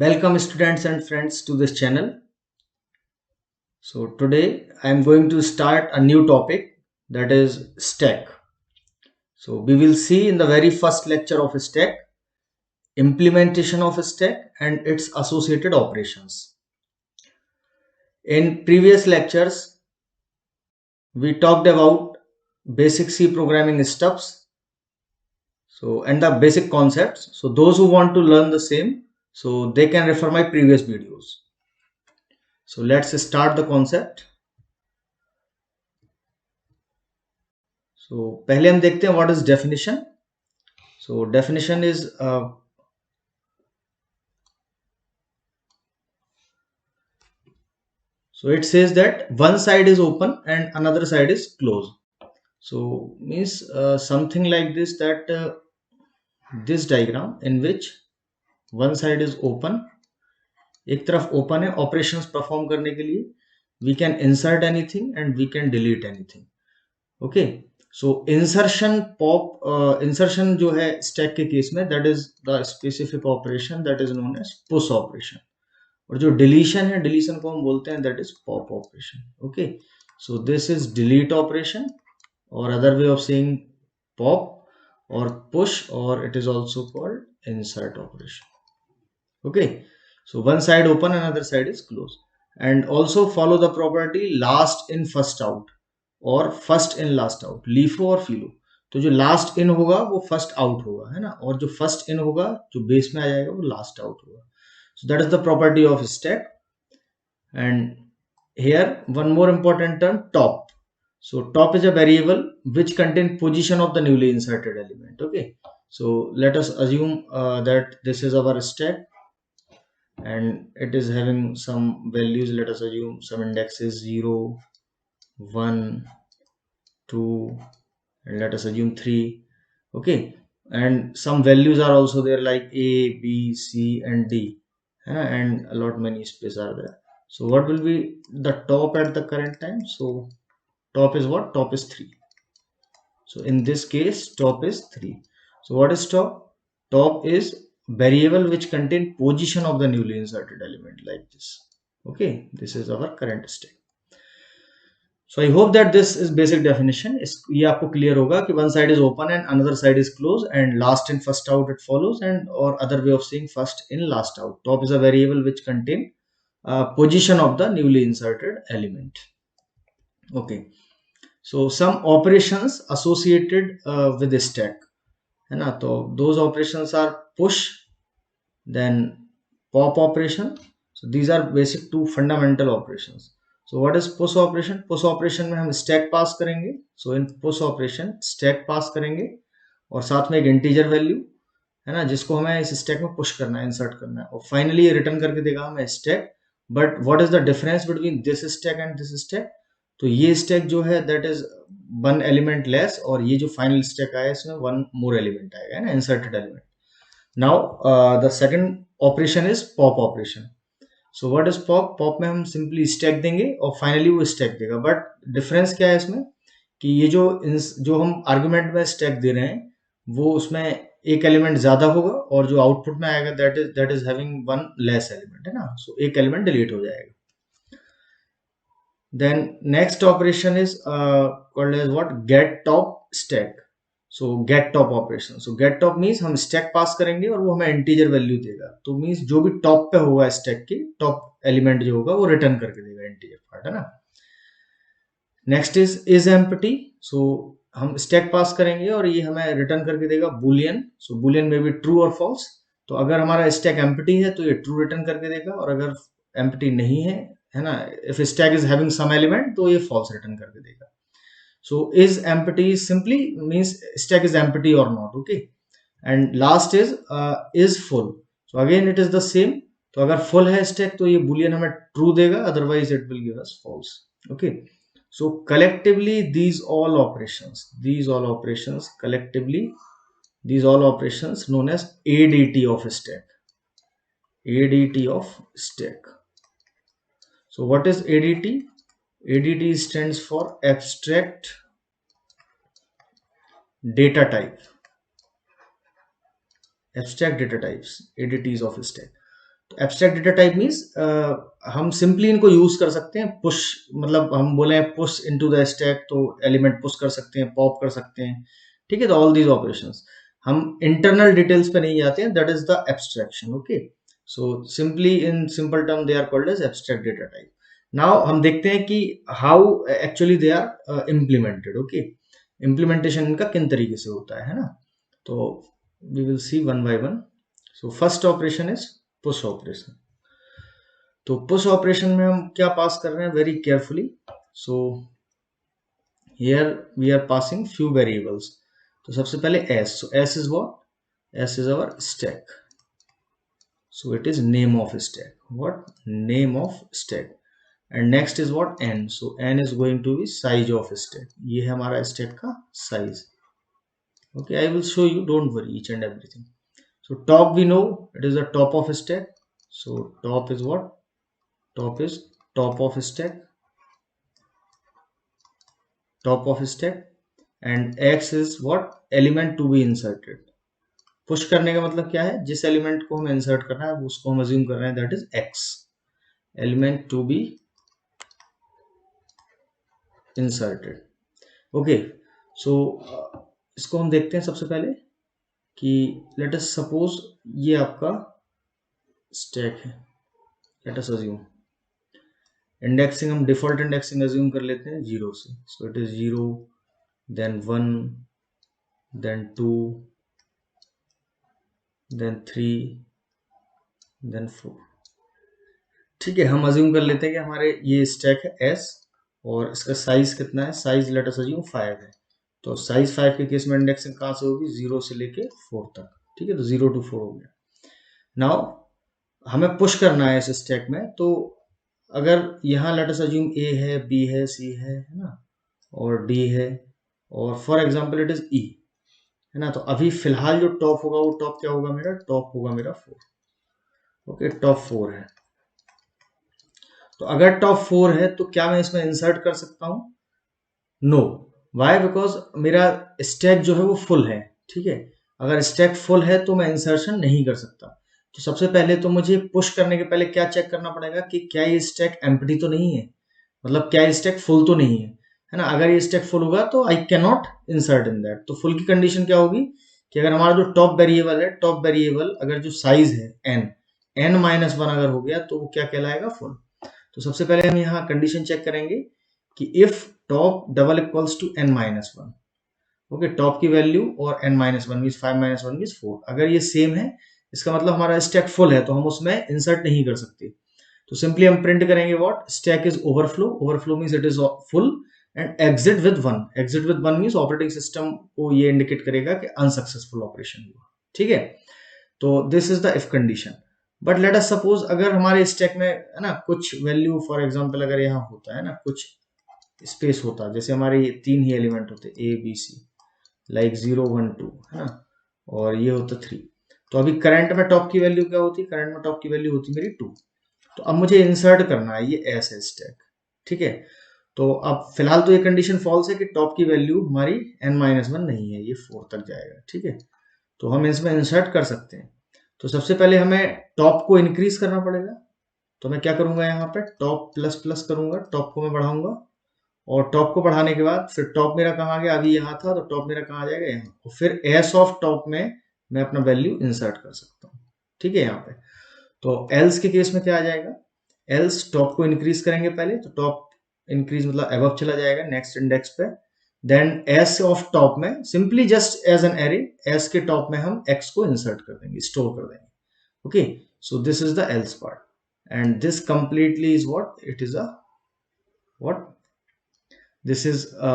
Welcome students and friends to this channel. So today I am going to start a new topic, that is stack. So we will see in the very first lecture of stack, implementation of stack and its associated operations. In previous lectures we talked about basic C programming stuffs, and the basic concepts. So those who want to learn the same, so they can refer my previous videos. So let's start the concept. So पहले हम देखते हैं what is definition. So definition is so it says that one side is open and another side is closed. So means something like this, that this diagram in which one side is open, एक तरफ open है operations perform करने के लिए, we can insert anything and we can delete anything. Okay, so insertion जो है stack के case में, that is the specific operation that is known as push operation. और जो डिलीशन है, डिलीशन को हम बोलते हैं that is pop operation. Okay, so this is delete operation और other way of saying pop और पुश, और it is also called insert operation. Okay, so one side open and other side is closed, and also follow the property last in first out और first in last out, LIFO और फिलो. तो जो last in होगा वो first out होगा, है ना, और जो फर्स्ट इन होगा जो बेस में आ जाएगा वो लास्ट आउट होगा. So that is the property of stack. And here one more important term, top. So top is a variable which contains position of the newly inserted element. Okay, so let us assume that this is our stack and it is having some values. Let us assume some indexes 0, 1, 2, and let us assume 3. Okay, and some values are also there like A, B, C and D, and a lot many spaces are there. So what will be the top at the current time? So top is what? Top is 3. So in this case top is 3. So what is top? Top is variable which contain position of the newly inserted element, like this. Okay, this is our current state. So I hope that this is basic definition. ये आपको clear होगा कि one side is open and another side is closed, and last in first out it follows, and or other way of saying first in last out. Top is a variable which contain position of the newly inserted element. Okay, so some operations associated with the stack, है ना. तो those operations are push, then pop operation. So these are basic two fundamental operations. So what is push operation? Push operation में हम stack pass करेंगे. So in push operation stack pass करेंगे और साथ में एक integer value, है ना, जिसको हमें इस stack में push करना है, insert करना है, और finally ये return करके देगा हमें stack. But what is the difference between this stack and this stack? तो ये stack जो है that is one element less, और ये जो final stack आया इसमें one more element आएगा, है ना, inserted element. Now the second operation is pop operation. So what is pop? Pop में हम सिंपली स्टैक देंगे और फाइनली वो स्टैक देगा. बट डिफरेंस क्या है इसमें कि ये जो हम आर्गुमेंट में स्टैक दे रहे हैं वो उसमें एक एलिमेंट ज्यादा होगा, और जो आउटपुट में आएगा that is having one less element, है ना. सो एक एलिमेंट डिलीट हो जाएगा. Then next operation is called as what? Get top stack. So get top operation. So get top means हम स्टैक पास करेंगे और वो हमें इंटीजर वैल्यू देगा. तो मीन्स जो भी टॉप पे होगा स्टैक की, टॉप एलिमेंट जो होगा वो रिटर्न करके देगा इंटीजर पार्ट, है ना. Next is empty. सो हम स्टैक पास करेंगे और ये हमें रिटर्न करके देगा बुलियन. सो बुलियन में भी ट्रू और फॉल्स. तो अगर हमारा स्टैक एम्प्टी है तो ये ट्रू रिटर्न करके देगा, और अगर एम्प्टी नहीं है ना, if stack is having some element तो ये फॉल्स रिटर्न करके देगा. So is empty simply means stack is empty or not. Okay, and last is full. So again it is the same. तो अगर full है stack तो ये boolean हमें true देगा, otherwise it will give us false. Okay, so collectively these all operations collectively, these all operations known as ADT of stack. ADT of stack. So what is ADT? ADT stands for abstract data type. Abstract data types, ADTs of stack. तो abstract data type means हम simply इनको use कर सकते हैं। Push मतलब हम बोले push into the stack, तो एलिमेंट पुश कर सकते हैं, पॉप कर सकते हैं, ठीक है। तो ऑल दीज ऑपरेशंस, हम इंटरनल डिटेल्स पे नहीं जाते हैं, that is the abstraction. Okay, so simply in simple term they are called as abstract data type. Now हम देखते हैं कि how actually they are implemented. Okay, implementation इनका किन तरीके से होता है ना। तो we will see one by one. So first operation is push operation. तो पुश ऑपरेशन में हम क्या पास कर रहे हैं, very carefully. So here we are passing few variables. तो सबसे पहले S, so S is what, S is our stack, so it is name of stack, what, name of stack। and next is what, n, so n is going to be size of stack, ये है हमारा stack का size। okay, I will show you, don't worry, each and everything। so top, we know it is the top of stack, so top is what, top is top of stack, top of stack। and x is what, element to be inserted। Push करने का मतलब क्या है, जिस element को हमें insert करना है उसको हम अज्यूम कर रहे हैं, that is x, element to be inserted. Okay, so इसको हम देखते हैं सबसे पहले कि लेट अस सपोज ये आपका स्टैक है, लेट अस अज्यूम इंडेक्सिंग, हम डिफॉल्ट इंडेक्सिंग अज्यूम कर लेते हैं 0 से। So it is 0, then 1, then 2, then 3, then 4। ठीक है, हम अज्यूम कर लेते हैं कि हमारे ये स्टैक है S और इसका साइज कितना है, साइज लेट अस अज्यूम 5 है। तो साइज 5 के केस में इंडेक्सिंग कहाँ से होगी, 0 से लेके 4 तक। ठीक है, तो 0 to 4 हो गया। नाउ हमें पुश करना है इस स्टैक में, तो अगर यहाँ लेट अस अज्यूम A है, B है, C है ना, और D है, और for example it is E है ना। तो अभी फिलहाल जो टॉप होगा वो टॉप क्या होगा मेरा, टॉप होगा मेरा 4। ओके, टॉप 4 है। तो अगर टॉप 4 है तो क्या मैं इसमें इंसर्ट कर सकता हूं, नो। वाई, बिकॉज मेरा स्टैक जो है वो फुल है। ठीक है, अगर स्टैक फुल है तो मैं इंसर्शन नहीं कर सकता। तो सबसे पहले तो मुझे पुश करने के पहले क्या चेक करना पड़ेगा कि क्या ये स्टैक एम्प्टी तो नहीं है, मतलब क्या ये स्टैक फुल तो नहीं है ना। अगर ये स्टैक फुल होगा तो I can not insert in that. तो फुल की कंडीशन क्या होगी कि अगर हमारा जो टॉप वेरिएबल है, टॉप वेरिएबल अगर जो साइज है n-1 अगर हो गया तो वो क्या कहलाएगा, फुल। तो सबसे पहले हम यहाँ कंडीशन चेक करेंगे कि if top double equals to n-1। Okay, top की वैल्यू और n-1 मींस 5 - 1 मींस 4, अगर ये सेम है इसका मतलब हमारा स्टैक फुल है, तो हम उसमें इंसर्ट नहीं कर सकते। तो सिंपली हम प्रिंट करेंगे what, stack is overflow, overflow means it is full, and exit with 1, exit with 1 means operating system को ये इंडिकेट करेगा कि अनसक्सेसफुल ऑपरेशन हुआ। ठीक है, तो this is the if condition. But let us suppose अगर हमारे स्टैक में है ना कुछ वैल्यू, फॉर एग्जांपल अगर यहाँ होता है ना कुछ स्पेस होता, जैसे हमारे 3 ही एलिमेंट होते A B C, लाइक 0 1 2 है ना, और ये होता 3। तो अभी करंट में टॉप की वैल्यू क्या होती, करंट में टॉप की वैल्यू होती मेरी 2। तो अब मुझे इंसर्ट करना है ये S है स्टैक। ठीक है, तो अब फिलहाल तो ये कंडीशन फॉल्स है कि टॉप की वैल्यू हमारी n-1 नहीं है, ये 4 तक जाएगा। ठीक है, तो हम इसमें इंसर्ट कर सकते हैं। तो सबसे पहले हमें टॉप को इंक्रीज करना पड़ेगा। तो मैं क्या करूंगा, यहाँ पे टॉप प्लस प्लस करूंगा, टॉप को मैं बढ़ाऊंगा, और टॉप को बढ़ाने के बाद फिर टॉप मेरा कहाँ आ गया, अभी यहाँ था तो टॉप मेरा कहाँ आ जाएगा, यहाँ। और फिर एस ऑफ टॉप में मैं अपना वैल्यू इंसर्ट कर सकता हूँ। ठीक है, यहाँ पे तो एल्स के केस में क्या आ जाएगा, एल्स टॉप को इंक्रीज करेंगे पहले, तो टॉप इंक्रीज मतलब अबव चला जाएगा नेक्स्ट इंडेक्स पे। देन एस ऑफ टॉप में simply just as an array, S के टॉप में हम एक्स को इंसर्ट कर देंगे, स्टोर कर देंगे। okay, so this is the else part, and this completely is what, it is a what, this is a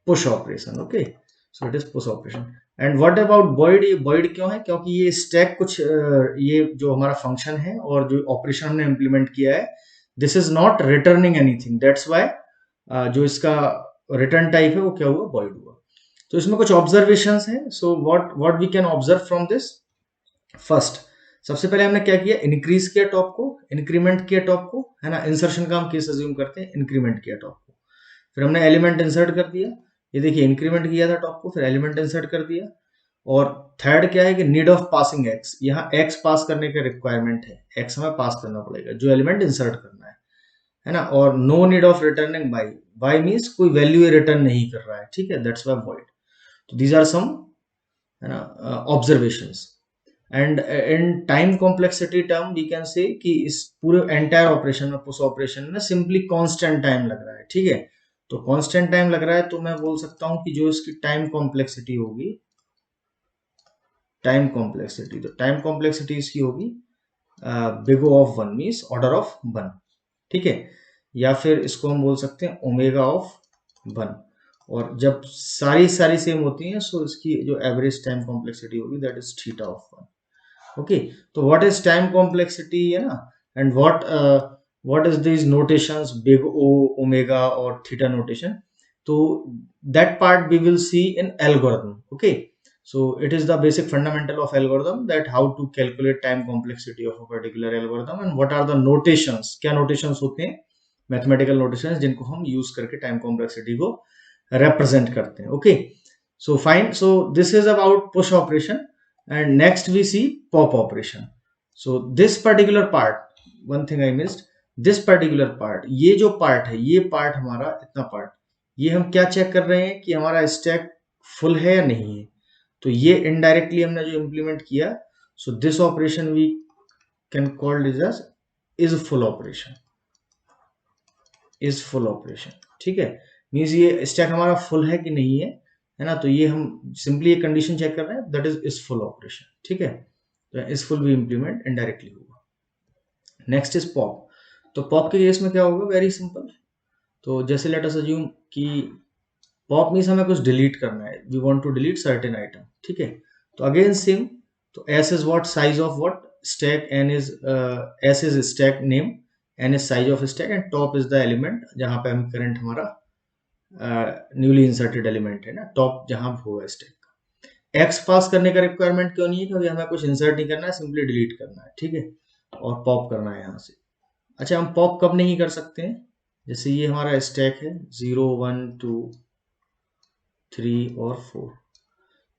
push operation। okay, so it is push operation। and what about void, ये void क्यों है, क्योंकि ये stack कुछ ये जो हमारा function है और जो ऑपरेशन हमने इंप्लीमेंट किया है, this is not returning anything, that's why जो इसका रिटर्न टाइप है वो क्या हुआ, void हुआ। तो इसमें कुछ ऑब्जर्वेशंस हैं। So what we can observe from this, first सबसे पहले हमने क्या किया, इंक्रीज किया टॉप को, इंक्रीमेंट किया टॉप को, है ना। इंसर्शन का हम केस अज्यूम करते हैं, इंक्रीमेंट किया टॉप को, फिर हमने एलिमेंट इंसर्ट कर दिया। ये देखिए इंक्रीमेंट किया था टॉप को, फिर एलिमेंट इंसर्ट कर दिया, और थर्ड क्या है कि नीड ऑफ पासिंग एक्स, यहाँ एक्स पास करने का रिक्वायरमेंट है, एक्स हमें पास करना पड़ेगा जो एलिमेंट इंसर्ट करना है ना। और no need of returning why, why means कोई वैल्यू रिटर्न नहीं कर रहा है, ठीक है, दैट्स वाई वॉइड। तो दीज आर सम, है ना, observations. And in time complexity term we can say कि इस पूरे एंटायर ऑपरेशन में, पुश ऑपरेशन में सिंपली कांस्टेंट टाइम लग रहा है, ठीक है। तो कांस्टेंट टाइम लग रहा है तो मैं बोल सकता हूं कि जो इसकी टाइम कॉम्प्लेक्सिटी होगी, टाइम कॉम्प्लेक्सिटी, तो टाइम कॉम्प्लेक्सिटी इसकी होगी big O of 1 means order of 1, ठीक है। या फिर इसको हम बोल सकते हैं ओमेगा ऑफ 1। और जब सारी सारी सेम होती हैं सो इसकी जो एवरेज टाइम कॉम्प्लेक्सिटी होगी that is theta of 1। Okay, तो व्हाट इज टाइम कॉम्प्लेक्सिटी, है ना, and what is this notations big O, omega और थीटा नोटेशन। तो that part we will see in algorithm. Okay, so it is the basic fundamental of algorithm, that how to calculate time complexity of a particular algorithm and what are the notations, क्या notations होते हैं, mathematical notations जिनको हम use करके time complexity को represent करते हैं। okay, so fine, so this is about push operation and next we see pop operation. so this particular part, one thing I missed, this particular part, ये जो part है, ये part हमारा इतना part, ये हम क्या check कर रहे हैं कि हमारा stack full है या नहीं है। तो ये इनडायरेक्टली हमने जो इंप्लीमेंट किया, so this operation we can called as is full operation, is full operation, ठीक है। मींस ये स्टैक हमारा फुल है कि नहीं है ना। तो ये हम सिंपली ये कंडीशन चेक कर रहे हैं, दैट इज फुल ऑपरेशन, ठीक है। तो इज फुल भी इंप्लीमेंट इनडायरेक्टली होगा। Next is pop. तो पॉप के केस में क्या होगा, वेरी सिंपल। तो जैसे लेट अस अज्यूम कि पॉप मीन्स हमें कुछ डिलीट करना है, we want to delete certain item, ठीक है। तो अगेन सेम, तो S is what, size of what, stack, N is S is stack name, N is size of stack and top is the element जहां पे हम current हमारा newly inserted element है ना, टॉप जहां होगा स्टैक का। एक्स पास करने का रिक्वायरमेंट क्यों नहीं है, क्योंकि हमें कुछ इंसर्ट नहीं करना है, सिंपली डिलीट करना है, ठीक है, और पॉप करना है यहाँ से। अच्छा, हम पॉप कब नहीं कर सकते हैं, जैसे ये हमारा स्टैक है 0 1 2 3 और 4।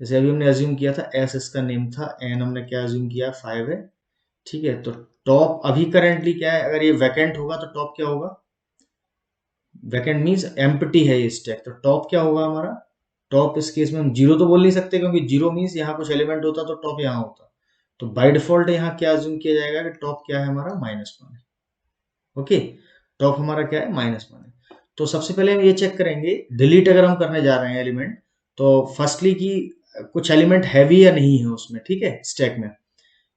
जैसे अभी हमने अज्यूम किया था एस इसका नेम था, एन हमने क्या अज्यूम किया 5 है, ठीक है। तो टॉप अभी करेंटली क्या है, अगर ये वैकेंट होगा तो टॉप क्या होगा, वैकेंट मींस एम्प्टी है ये स्टैक, तो टॉप क्या होगा हमारा, टॉप इस केस में हम जीरो तो बोल नहीं सकते क्योंकि जीरो मींस यहाँ कुछ एलिमेंट होता तो टॉप यहाँ होता। तो बाय डिफॉल्ट यहाँ क्या अज्यूम किया जाएगा कि टॉप क्या है हमारा -1 है। ओके, टॉप हमारा क्या है -1 है। तो सबसे पहले हम ये चेक करेंगे, डिलीट अगर हम करने जा रहे हैं एलिमेंट, तो फर्स्टली कि कुछ एलिमेंट हैवी या नहीं है उसमें, ठीक है, स्टैक में।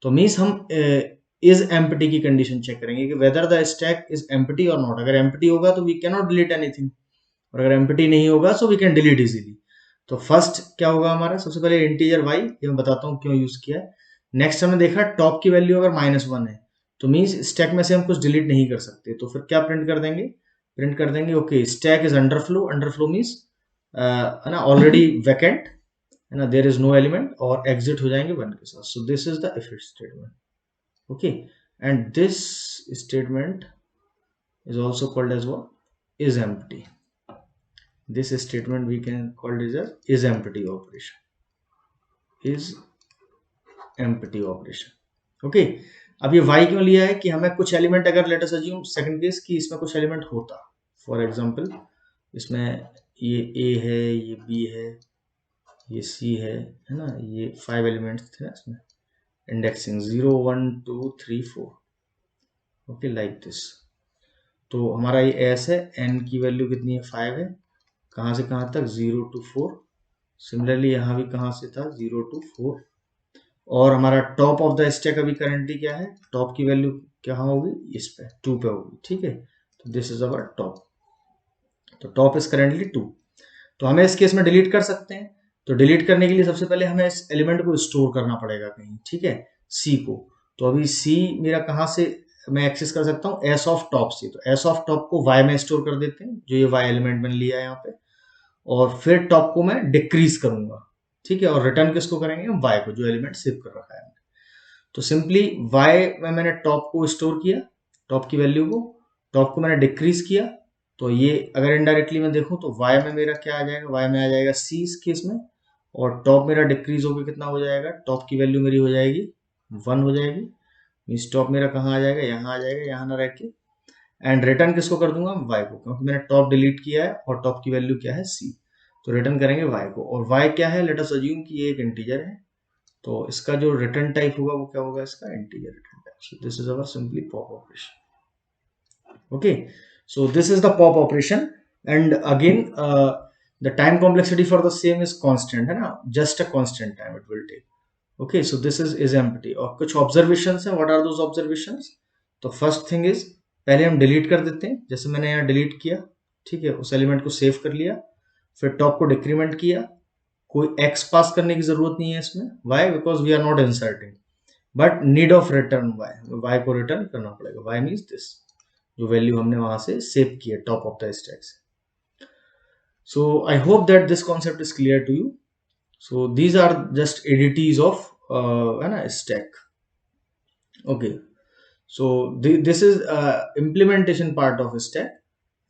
तो मीन्स हम इज एम्प्टी की कंडीशन चेक करेंगे कि whether the stack is empty और नॉट। अगर एम्प्टी होगा तो we can not delete anything, और अगर एम्प्टी नहीं होगा so we can delete easily. तो फर्स्ट क्या होगा हमारा, सबसे पहले इंटीजर वाई, ये मैं बताता हूँ क्यों यूज किया है। नेक्स्ट हमने देखा टॉप की वैल्यू अगर -1 है तो मीन्स स्टैक में से हम कुछ डिलीट नहीं कर सकते, तो फिर क्या प्रिंट कर देंगे, प्रिंट कर देंगे okay stack is underflow, underflow means है ना ऑलरेडी वैकेंट, है ना, देयर इज नो एलिमेंट, और एग्जिट हो जाएंगे 1 के साथ। सो this is the if statement, okay, and this statement is also called as what, is empty. This statement we can call it as is empty operation, is empty operation। okay, अब ये y क्यों लिया है कि हमें कुछ element, अगर late us assume second case कि इसमें कुछ एलिमेंट होता, फॉर एग्जांपल इसमें ये a है, ये b है, ये c है ना, ये 5 एलिमेंट्स थे ना इसमें, इंडेक्सिंग 0 1 2 3 4, ओके, लाइक दिस। तो हमारा ये एस है, एन की वैल्यू कितनी है 5 है, कहाँ से कहाँ तक 0 to 4। सिमिलरली यहाँ भी कहाँ से था 0 to 4, और हमारा टॉप ऑफ द स्टैक अभी करंटली क्या है, टॉप की वैल्यू क्या होगी, इस पे 2 पे होगी, ठीक है। तो दिस इज अवर टॉप, तो टॉप इज करंटली 2। तो हमें इस केस में डिलीट कर सकते हैं, तो डिलीट करने के लिए सबसे पहले हमें इस एलिमेंट को स्टोर करना पड़ेगा कहीं, ठीक है, सी को। तो अभी सी मेरा कहाँ से मैं एक्सेस कर सकता हूँ, एस ऑफ टॉप से। तो एस ऑफ टॉप को वाई में स्टोर कर देते हैं, जो ये वाई एलिमेंट मैंने लिया है यहाँ पे, और फिर टॉप को मैं डिक्रीज करूंगा, ठीक है, और रिटर्न किसको करेंगे, वाई को, जो एलिमेंट सेव कर रखा है। तो सिंपली वाई में मैंने टॉप को स्टोर किया, टॉप की वैल्यू को, टॉप को मैंने डिक्रीज किया। तो ये अगर इनडायरेक्टली मैं देखूं तो वाई में मेरा क्या आ जाएगा, वाई में आ जाएगा सी इस केस में, और टॉप मेरा डिक्रीज होकर कितना हो जाएगा, टॉप की वैल्यू मेरी हो जाएगी 1 हो जाएगी। मीन्स टॉप मेरा कहाँ आ जाएगा, यहाँ आ जाएगा, यहाँ ना रह के। एंड रिटर्न किसको कर दूंगा, वाई को, क्योंकि मैंने टॉप डिलीट किया है और टॉप की वैल्यू क्या है, सी। तो रिटर्न करेंगे वाई को, और वाई क्या है, लेट अस अज्यूम कि ये एक इंटीजर है, तो इसका जो रिटर्न टाइप होगा वो क्या होगा, इसका integer return type. So this is our simply pop operation. Okay, so this is the pop operation, and again the time complexity for the same is constant है ना, just a constant time it will take. Okay, so this is empty, और कुछ observations है, what are those observations? तो first thing is, पहले हम delete कर देते हैं, जैसे मैंने यहाँ delete किया, ठीक है, उस एलिमेंट को सेव कर लिया, फिर टॉप को डिक्रीमेंट किया, कोई x पास करने की जरूरत नहीं है इसमें, why? Because we are not inserting, but need of return y को रिटर्न करना पड़ेगा, y means this, जो वैल्यू हमने वहां से सेव की है टॉप ऑफ द स्टैक से। So I hope that this concept is clear to you. So these are just ADTs of है ना stack. Okay, so this is implementation part of stack,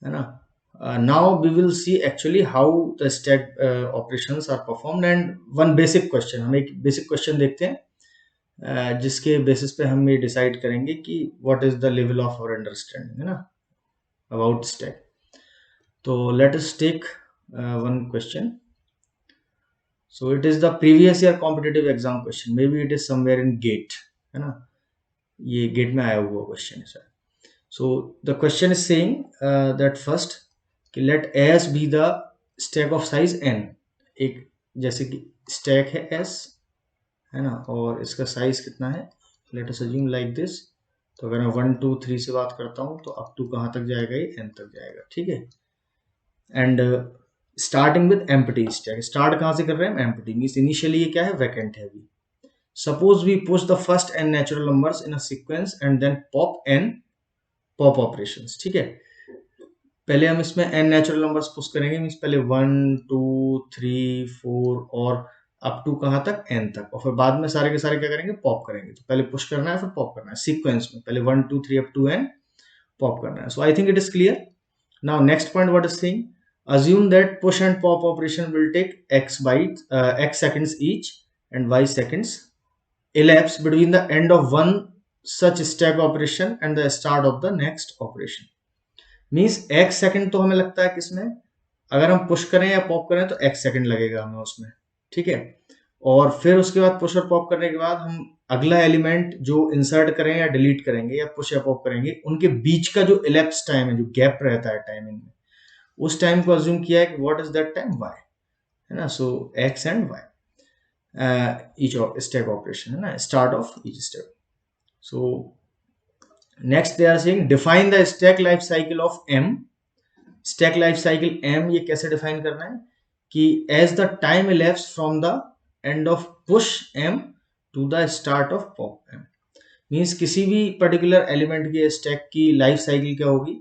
है ना। Now we will see actually how the stack operations are performed, and one basic question, हम एक basic question देखते हैं जिसके basis पे हम ये डिसाइड करेंगे कि what is the level of our understanding, है ना, अबाउट स्टैक। तो let us take one question. So it is the previous year competitive exam question, maybe it is somewhere in GATE, है ना, ये GATE में आया हुआ question है sir. So the question is saying that first कि let S be the stack of size n, एक जैसे कि स्टैक है एस, है ना, और इसका साइज कितना है, let us assume like this. तो अगर मैं 1 2 3 से बात करता हूं तो अप टू कहां तक जाएगा, ये एन तक जाएगा, ठीक है। And starting with empty stack, start कहां से कर रहे हैं, एम्प्टी, मींस इनिशियली ये क्या है, वैकेंट है अभी। Suppose we push the first n natural numbers in a sequence and then pop n pop operations, ठीक है। पहले हम इसमें n नेचुरल नंबर्स पुश करेंगे, मींस पहले 1 2 3 4 और अप टू कहां तक, n तक, और फिर बाद में सारे के सारे क्या करेंगे, पॉप करेंगे। तो पहले पुश करना है फिर पॉप करना है सीक्वेंस में, पहले 1 2 3 अप टू n पॉप करना है। So I think it is clear. Now next point what is saying, assume that push and pop operation will take x seconds each and y seconds elapse between the end of one such stack operation and the start of the next operation. Means x second तो हमें लगता है किसमें, अगर हम push करें या pop करें तो x सेकंड लगेगा हमें उसमें, ठीक है। और फिर उसके बाद पुश और पॉप करने के बाद हम अगला एलिमेंट जो इंसर्ट करें या डिलीट करेंगे या पुश या पॉप करेंगे, उनके बीच का जो इलेप्स टाइम है, जो गैप रहता है टाइमिंग में, उस टाइम को अज्यूम किया है कि what is that time, y, है ना। So x and y each step operation, है ना, start of each step. So next they are saying define the stack life cycle of m। Stack life cycle m ये कैसे define करना है कि as the time elapse from the end of push m to the start of pop m। Means किसी भी particular element की stack की life cycle क्या होगी,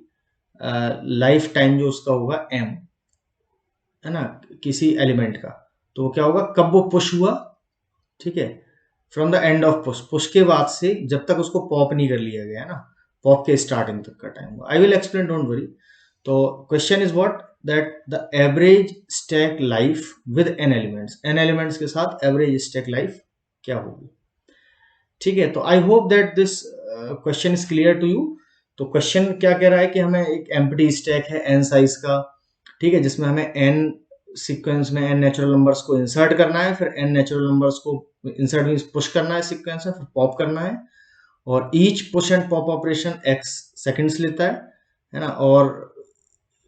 लाइफ टाइम जो उसका होगा m, है ना, किसी एलिमेंट का, तो क्या होगा, कब वो पुश हुआ, ठीक है, from the end of push, push के बाद से जब तक उसको पॉप नहीं कर लिया गया, है ना, पॉप के स्टार्टिंग तक का टाइम हुआ। I will explain, don't worry. तो question is what, that the average stack life with n elements, n elements के साथ एवरेज स्टैक लाइफ क्या होगी, ठीक है। तो I hope that this question is clear to you. तो क्वेश्चन क्या कह रहा है कि हमें एक एम्प्टी स्टैक है n साइज का, ठीक है, जिसमें हमें n सीक्वेंस में n नेचुरल नंबर्स को इंसर्ट करना है, फिर n नेचुरल नंबर्स को इंसर्ट मींस पुश करना है सीक्वेंस में, फिर पॉप करना है, और each push and pop operation x seconds लेता है ना, और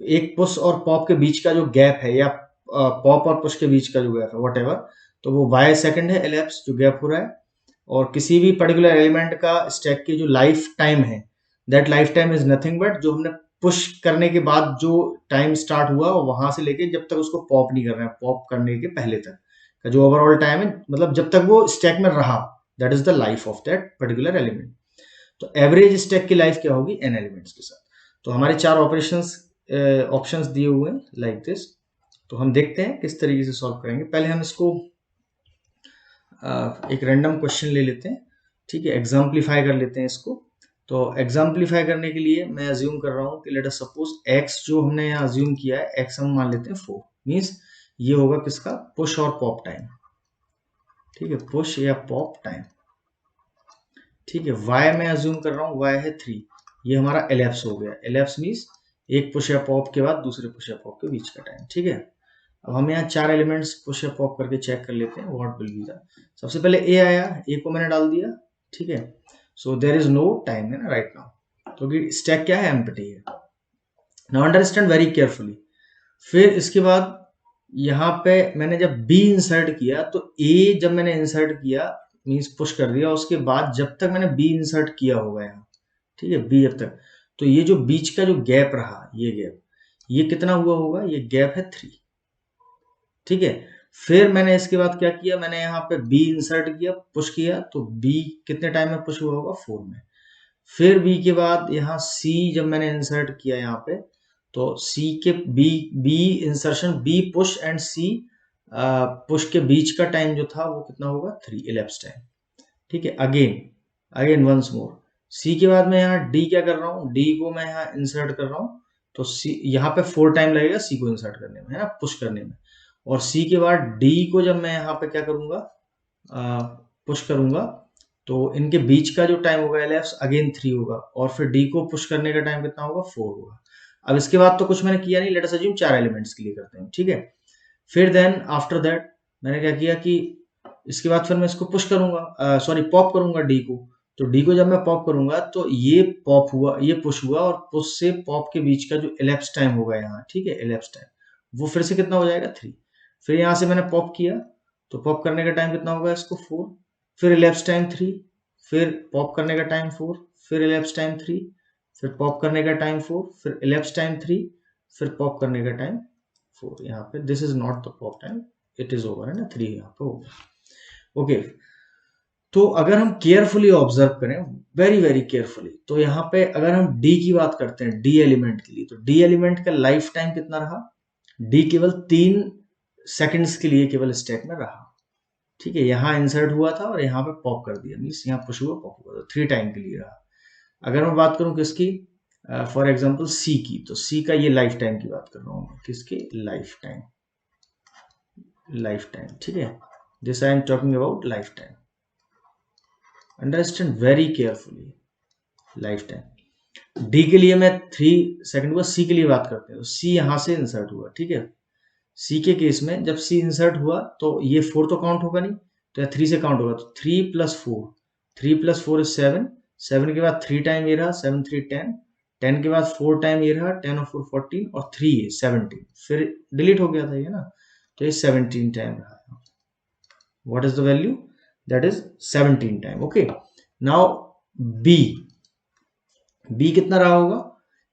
एक पुश और पॉप के बीच का जो गैप है, या पॉप और पुश के बीच का जो गैप है व्हाटएवर, तो वो y सेकंड है एलिप्स जो गैप हो रहा है। और किसी भी पर्टिकुलर एलिमेंट का स्टैक की जो लाइफ टाइम है, that life time is nothing but जो हमने पुश करने के बाद जो टाइम स्टार्ट हुआ वहां से लेके जब तक उसको पॉप नहीं करना है, पॉप करने के पहले तक का जो ओवरऑल टाइम है, मतलब जब तक वो स्टैक में रहा, that is the life of that particular element. तो एवरेज स्टैक की लाइफ क्या होगी n एलिमेंट्स के साथ। तो हमारे 4 ऑप्शंस दिए हुए हैं लाइक दिस। तो हम देखते हैं किस तरीके से सॉल्व करेंगे। पहले हम इसको एक रैंडम क्वेश्चन ले लेते हैं, ठीक है, एग्जाम्पलीफाई कर लेते हैं इसको। तो एग्जाम्पलीफाई करने के लिए मैं अज्यूम कर रहा हूँ कि लेट अस सपोज x जो हमने यहाँ अज्यूम किया है, x हम मान लेते हैं 4, मीन्स ये होगा किसका, पुश और पॉप टाइम, ठीक है, पुश या पॉप टाइम, ठीक है। वाई मैं अज्यूम कर रहा हूँ, वाई है 3, ये हमारा एलेप्स हो गया। एलेप्स मीन्स एक पुश या पॉप के बाद दूसरे पुश या पॉप के बीच का टाइम, ठीक है। अब हम यहाँ 4 एलिमेंट्स पुश या पॉप करके चेक कर लेते हैं व्हाट विल बी द। सबसे पहले ए आया, ए को मैंने डाल दिया, ठीक है। So there is no time है ना राइट नाउ, क्योंकि स्टैक क्या है, एम्प्टी है। Now understand very carefully. फिर इसके बाद यहाँ पे मैंने जब बी इंसर्ट किया, तो ए जब मैंने इंसर्ट किया मीन्स पुश कर दिया, उसके बाद जब तक मैंने बी इंसर्ट किया होगा यहाँ, ठीक है, बी जब तक, तो ये जो बीच का जो गैप रहा, ये गैप, ये कितना हुआ होगा, ये गैप है 3, ठीक है। फिर मैंने इसके बाद क्या किया, मैंने यहाँ पे बी इंसर्ट किया, पुश किया, तो बी कितने टाइम में पुश हुआ होगा, 4 में। फिर बी के बाद यहाँ सी जब मैंने इंसर्ट किया यहाँ पे, तो सी के B insertion, B push and C push के बीच का टाइम जो था वो कितना होगा, 3 इलेप्स टाइम, ठीक है। अगेन वंस मोर, सी के बाद मैं यहाँ डी क्या कर रहा हूँ, डी को मैं यहाँ इंसर्ट कर रहा हूँ, तो सी यहाँ पे 4 टाइम लगेगा सी को इंसर्ट करने में, है ना, पुश करने में। और सी के बाद डी को जब मैं यहाँ पे क्या करूंगा, पुश करूंगा, तो इनके बीच का जो टाइम होगा एलेप्स अगेन 3 होगा, और फिर डी को पुश करने का टाइम कितना होगा, 4 होगा। अब इसके बाद तो कुछ मैंने किया नहीं, लेट अस अज्यूम 4 एलिमेंट्स के लिए करते हैं, ठीक है। फिर देन आफ्टर दैट मैंने क्या किया कि इसके बाद फिर मैं इसको पुश करूंगा, सॉरी पॉप करूंगा डी को। तो डी को जब मैं पॉप करूंगा तो ये पॉप हुआ, ये पुश हुआ, और पुश से पॉप के बीच का जो एलेप्स टाइम होगा यहाँ, ठीक है, एलेप्स टाइम वो फिर से कितना हो जाएगा, 3। फिर यहाँ से मैंने पॉप किया, तो पॉप करने का टाइम कितना होगा इसको, 4। फिर एलेप्स टाइम 3, फिर पॉप करने का टाइम 4, फिर एलेप्स टाइम 3, फिर पॉप करने का टाइम 4, फिर एलेप्स टाइम 3, फिर पॉप करने का टाइम 4। यहाँ पे this is not the pop time, it is over, है ना, 3 यहाँ पे होगा। ओके, तो अगर हम केयरफुली ऑब्जर्व करें, वेरी वेरी केयरफुली, तो यहाँ पे अगर हम डी की बात करते हैं, डी एलिमेंट के लिए, तो डी एलिमेंट का लाइफ टाइम कितना रहा, डी केवल 3 सेकंड्स के लिए केवल स्टैक में रहा, ठीक है। यहाँ इंसर्ट हुआ था और यहाँ पे पॉप कर दिया, मीन्स यहाँ पुश हुआ, पॉप हुआ, तो 3 टाइम के लिए रहा। अगर मैं बात करूं किसकी, फॉर एग्जांपल सी की, तो सी का ये लाइफ टाइम की बात कर रहा हूं, किसकी, लाइफ टाइम, ठीक है, this I am talking about life time, understand very carefully, life time. D के लिए मैं 3 सेकंड हुआ, सी के लिए बात करते हैं, तो सी यहां से इंसर्ट हुआ, ठीक है। सी के केस में जब सी इंसर्ट हुआ तो ये 4 तो काउंट होगा नहीं, तो या 3 से काउंट होगा, तो 3 + 4, 3 + 4 इज 7, 7 के बाद 3 टाइम ये रहा, 7 3 10, 10 के बाद 4 टाइम ये रहा, 10 और 4 14, और 3 है 17, फिर डिलीट हो गया था ये ना, तो ये 17 टाइम रहा। What is the value, that is 17 time, okay. Now B, B कितना रहा होगा,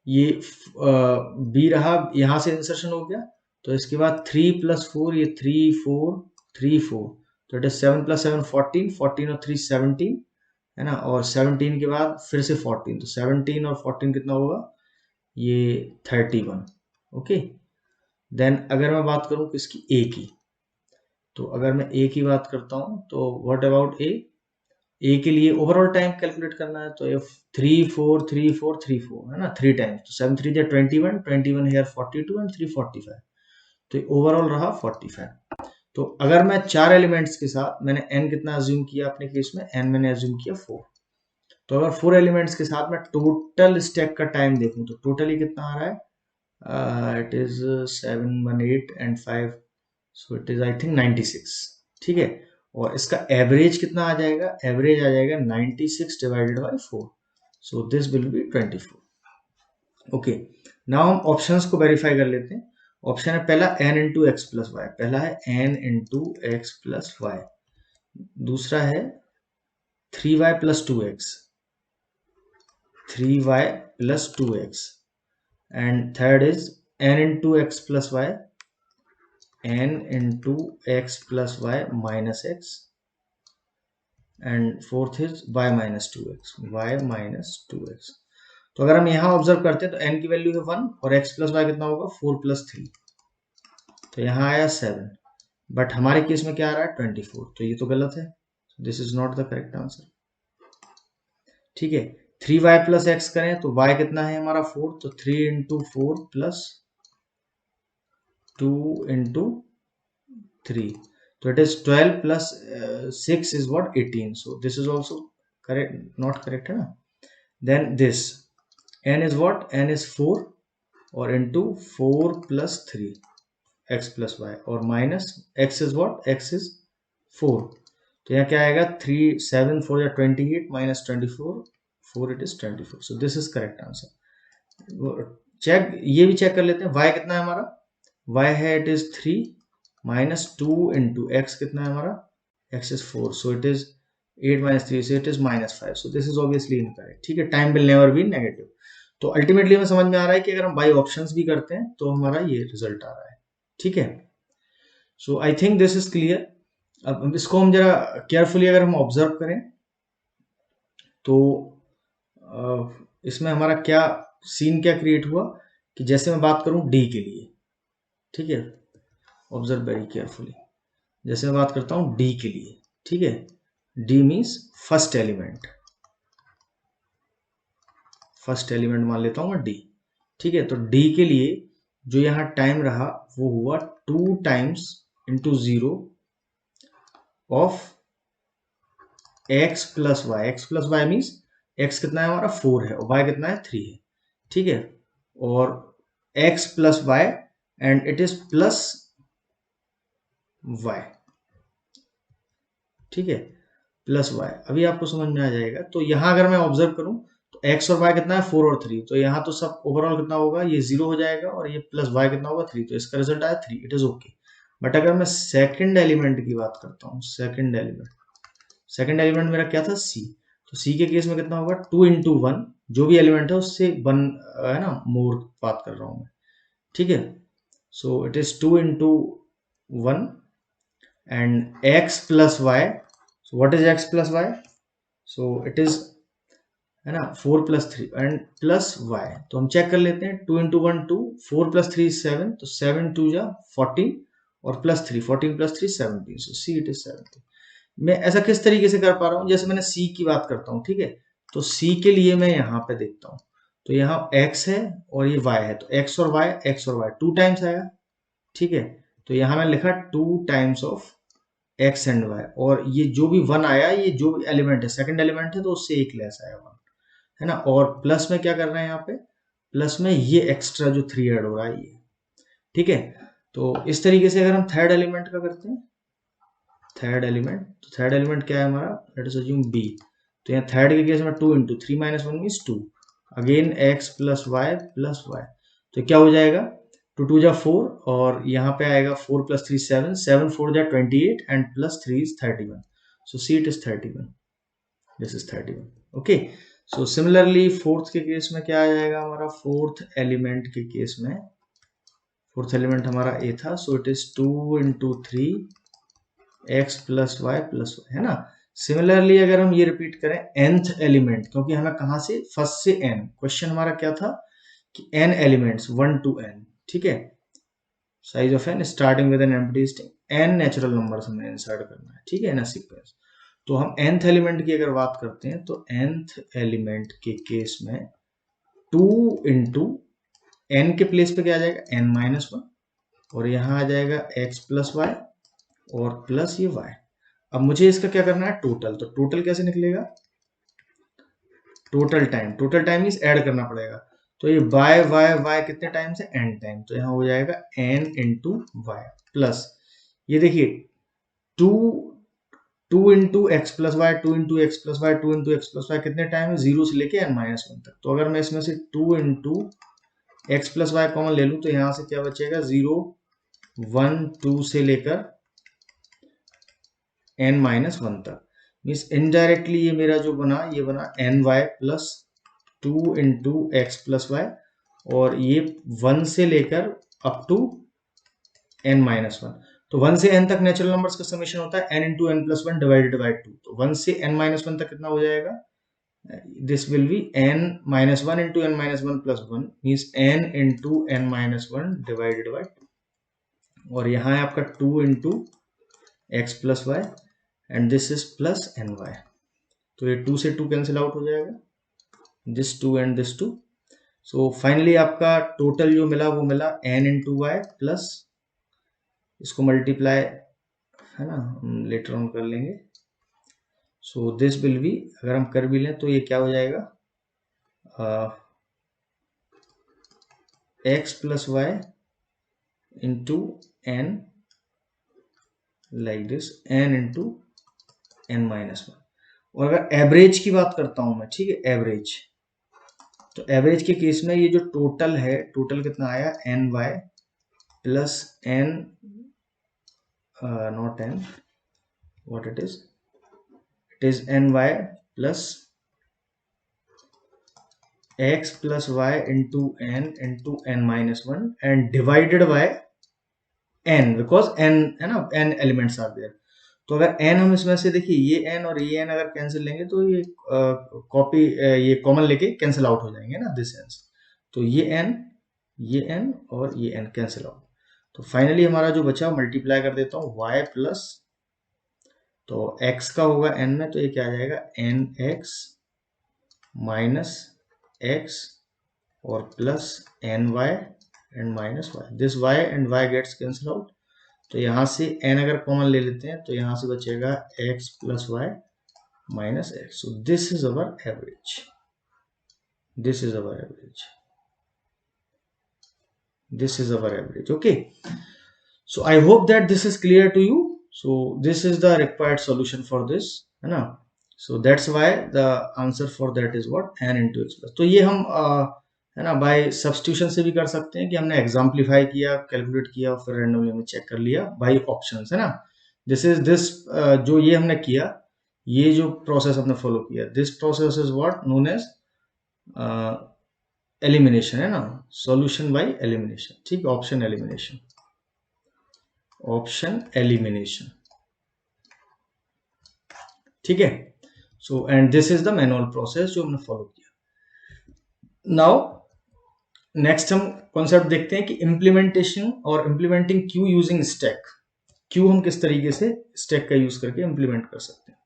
ये बी रहा, यहां से इंसर्शन हो गया, तो इसके बाद 3 + 4, ये 3 4 3 4, तो इट इज 7 + 7 14, 14 और 3 17, है ना, और 17 के बाद फिर से 14, तो 17 और 14 कितना होगा, ये 31, ओके। देन अगर मैं बात करूं किसकी, ए की, तो अगर मैं ए की बात करता हूं, तो व्हाट अबाउट ए, ए के लिए ओवरऑल टाइम कैलकुलेट करना है, तो ये 3 4 3 4 3 4 है ना, 3 टाइम्स, तो 7 3 जा 21, 21 here 42 एंड 3 45, तो ओवरऑल रहा 45। तो अगर मैं 4 एलिमेंट्स के साथ, मैंने n कितना अज्यूम किया अपने केस में, n मैंने अज्यूम किया 4, तो अगर 4 एलिमेंट्स के साथ मैं टोटल स्टैक का टाइम देखूं, तो टोटली कितना आ रहा है, it is 7 1 8 and 5, so it is I think 96, ठीक है। और इसका एवरेज कितना आ जाएगा, एवरेज आ जाएगा 96 divided by 4, so this will be 24, okay. Now हम ऑप्शंस को वेरीफाई कर लेते हैं। ऑप्शन है पहला n into x plus y, पहला है n into x plus y, दूसरा है 3y plus 2x, 3y plus 2x, and third is n into x plus y, n into x plus y minus x, and fourth is y minus 2x, y minus 2x। तो अगर हम यहाँ observe करते हैं तो n की value है 1 और x प्लस वाई कितना होगा 4 + 3, तो यहाँ आया 7, बट हमारे केस में क्या आ रहा है 24, तो ये तो गलत है, this is not the correct answer, ठीक है। 3y प्लस एक्स करें तो y कितना है हमारा 4, तो 3 into 4 plus 2 into 3. So it is 12 plus 6 is what? 18. So this is also correct, not correct है ना. Then this n is what? N is 4 और into 4 plus 3 x plus y और minus x is what? X is 4. तो यहाँ क्या आएगा? 3 7 4 या 28 minus 24 4 it is 24. So this is correct answer. Check ये भी चेक कर लेते हैं. y कितना है हमारा? y है it is 3 minus 2 into x कितना है हमारा? x is 4. So it is 8 minus 3. So it is minus 5. So this is obviously incorrect. ठीक है. Time will never be negative. तो अल्टीमेटली हमें समझ में आ रहा है कि अगर हम बाई ऑप्शंस भी करते हैं तो हमारा ये रिजल्ट आ रहा है. ठीक है. So I think this is clear. अब इसको हम जरा केयरफुली अगर हम ऑब्जर्व करें तो इसमें हमारा क्या सीन क्या क्रिएट हुआ कि जैसे मैं बात करूं डी के लिए. ठीक है. Observe very carefully. जैसे मैं बात करता हूं डी के लिए. ठीक है. D means first element. First element मान लेता हूं मैं डी. ठीक है. तो डी के लिए जो यहां टाइम रहा वो हुआ 2 times into 0 of x plus y. X plus y means x कितना है हमारा? 4 है और y कितना है? 3 है. ठीक है. और x plus y and it is plus y. ठीक है. Plus y. अभी आपको समझ में आ जाएगा. तो यहां अगर मैं ऑब्जर्व करूं तो x और y कितना है? 4 और 3. तो यहां तो सब ओवरऑल कितना होगा? ये 0 हो जाएगा और ये प्लस y कितना होगा? 3. तो इसका रिजल्ट आया 3. It is okay. बट अगर मैं सेकंड एलिमेंट की बात करता हूं, सेकंड एलिमेंट मेरा क्या था? c. तो c के केस में कितना होगा? 2 इंटू 1. जो भी एलिमेंट है उससे 1 है ना, मोर बात कर रहा हूं मैं. ठीक है. So it is 2 into 1 and x plus y. So what is x plus y? So it is है ना 4 प्लस 3 एंड प्लस y. तो हम चेक कर लेते हैं. 2 इंटू 1 2, 4 प्लस 3 7. तो 7 2 जा 14 और plus 3, 14 plus 3 17. So c it is 17. मैं ऐसा किस तरीके से कर पा रहा हूं? जैसे मैंने c की बात करता हूं. ठीक है. तो c के लिए मैं यहाँ पे देखता हूं. तो यहाँ x है और ये y है. तो x और y 2 टाइम्स आया. ठीक है. तो यहाँ मैं लिखा 2 times of x and y. और ये जो भी 1 आया, ये जो भी एलिमेंट है सेकंड एलिमेंट है तो उससे एक लेस आया 1 है ना. और प्लस में क्या कर रहे हैं यहाँ पे? प्लस में ये एक्स्ट्रा जो 3 ऐड हो रहा है ये. ठीक है. तो इस तरीके से अगर हम थर्ड एलिमेंट का करते हैं, थर्ड एलिमेंट, तो थर्ड एलिमेंट क्या है हमारा? Let us assume b. तो यहाँ थर्ड के केस में 2 into 3 minus 1 means 2. Again x plus y plus y. तो क्या हो जाएगा? 2 2 जा 4 और यहाँ पे आएगा 4 प्लस 3 7, 7 4 जा 28 and plus 3 is 31. So see it is 31. This is 31. Okay. So similarly fourth के केस में क्या आ जाएगा हमारा? फोर्थ एलिमेंट के केस में, फोर्थ एलिमेंट हमारा a था. So it is 2 into 3 x plus y है ना. सिमिलरली अगर हम ये रिपीट करें nth एलिमेंट, क्योंकि हमें कहां से? फर्स्ट से n. क्वेश्चन हमारा क्या था कि n एलिमेंट्स 1 to n. ठीक है. Size of n starting with an empty string. n natural numbers हमें इंसर्ट करना है. ठीक है ना, सीक्वेंस. तो हम nth एलिमेंट की अगर बात करते हैं तो nth एलिमेंट के केस में 2 इंटू n के प्लेस पे क्या आ जाएगा? n माइनस 1 और यहाँ आ जाएगा x प्लस वाई और प्लस ये y. अब मुझे इसका क्या करना है? टोटल. तो टोटल कैसे निकलेगा? टोटल टाइम मीन्स ऐड करना पड़ेगा. तो ये y कितने टाइम से? n time. तो यहाँ हो जाएगा n इंटू वाई प्लस ये देखिए 2 into x plus y, 2 into x plus y, 2 into x plus y कितने टाइम है? 0 से लेके n माइनस 1 तक. तो अगर मैं इसमें से 2 into x plus y common ले लूं तो यहां से क्या बचेगा? 0 1 2 से लेकर n माइनस 1 तक. मीन्स इनडायरेक्टली ये मेरा जो बना, ये बना n y plus 2 into x plus y और ये 1 से लेकर अप टू n माइनस 1. तो 1 से n तक नेचुरल नंबर्स का समेशन होता है n into n plus 1 divided by 2. तो 1 से n माइनस 1 तक कितना हो जाएगा? This will be n minus 1 into n minus 1 plus 1 means n into n minus 1 divided by 2. और यहाँ है आपका 2 into x plus y and this is plus n y. तो ये 2 से 2 कैंसिल आउट हो जाएगा, this 2 and this 2. So finally आपका टोटल जो मिला वो मिला n इंटू वाई प्लस इसको मल्टीप्लाई है ना, हम लेटर ऑन कर लेंगे। सो दिस विल बी, अगर हम कर भी लें तो ये क्या हो जाएगा, x plus y into n, like this, n into n minus one. और अगर एवरेज की बात करता हूं मैं, ठीक है, एवरेज, तो एवरेज के केस में ये जो टोटल है, टोटल कितना आया, n y plus n, not n, what it is ny plus x plus y into n minus 1 and divided by n, because n है ना, n elements are there। तो अगर n हम इसमें से देखिए, ये n और ये n अगर कैंसिल लेंगे तो ये कॉपी, ये कॉमन लेके कैंसिल आउट हो जाएंगे ना, दिस n। तो ये n और ये n कैंसिल आउट। तो फाइनली हमारा जो बचा मल्टीप्लाई कर देता हूँ y प्लस, तो x का होगा n में, तो ये क्या आ जाएगा, एन एक्स माइनस एक्स और plus n y and minus y, this y and y gets cancel out. तो यहाँ से n अगर कॉमन ले लेते हैं तो यहाँ से बचेगा x plus y minus x. So this is our average, this is our average, this is our average. Okay, so I hope that this is clear to you। so this is the required solution for this, है ना। so that's why the answer for that is what, n into x plus। तो ये हम है ना, bye substitution से भी कर सकते हैं कि हमने एग्जाम्प्लीफाई किया, कैलकुलेट किया और फिर रैंडमली हमने चेक कर लिया बाय ऑप्शंस, है ना। दिस इज दिस, जो ये हमने किया, ये जो प्रोसेस हमने फॉलो किया, this process is what known as elimination, है ना, सॉल्यूशन बाय एलिमिनेशन, ठीक, ऑप्शन एलिमिनेशन, ऑप्शन एलिमिनेशन, ठीक है। So and this is the manual process जो हमने फॉलो किया। नाउ नेक्स्ट हम कॉन्सेप्ट देखते हैं कि इम्प्लीमेंटेशन और implementing Q using stack. Q हम किस तरीके से स्टैक का यूज करके इम्प्लीमेंट कर सकते हैं।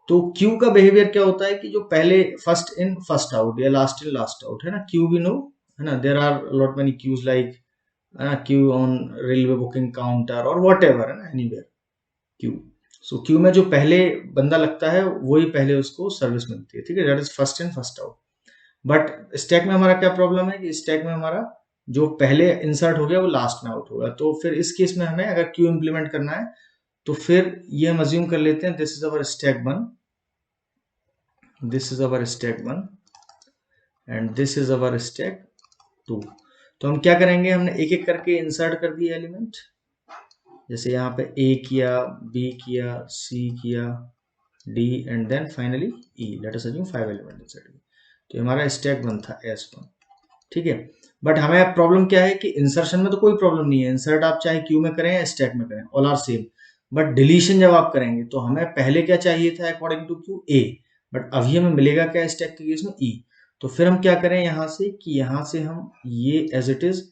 तो क्यू का बिहेवियर क्या होता है कि जो पहले फर्स्ट इन फर्स्ट आउट या लास्ट इन लास्ट आउट, है ना, क्यू वी नो, है ना, there are lot many queues like, है ना, queue on railway booking counter और वॉट एवर, है ना, एनीवेयर क्यू। सो क्यू में जो पहले बंदा लगता है वही पहले उसको सर्विस मिलती है, ठीक है, that is first in first out. But stack में हमारा क्या प्रॉब्लम है कि स्टैक में हमारा जो पहले इंसर्ट हो गया वो लास्ट में आउट होगा। तो फिर इस केस में हमें अगर क्यू इंप्लीमेंट करना है तो फिर ये हम अज्यूम कर लेते हैं, this is our stack 1, this is our stack 1 and this is our stack 2। तो हम क्या करेंगे, हमने एक एक करके इंसर्ट कर दिए एलिमेंट, जैसे यहाँ पे ए किया, बी किया, सी किया, D and then finally E, let us assume 5 element insert किए। तो हमारा स्टैक 1 था, S1, ठीक है। बट हमें प्रॉब्लम क्या है कि इंसर्शन में तो कोई प्रॉब्लम नहीं है, इंसर्ट आप चाहे क्यू में करें या स्टैक में करें, all are same. But deletion जब आप करेंगे तो हमें पहले क्या चाहिए था according to queue, A, but अभी हमें मिलेगा क्या स्टैक के केस में, ई। तो फिर हम क्या करें यहाँ से कि यहाँ से हम ये एज इट इज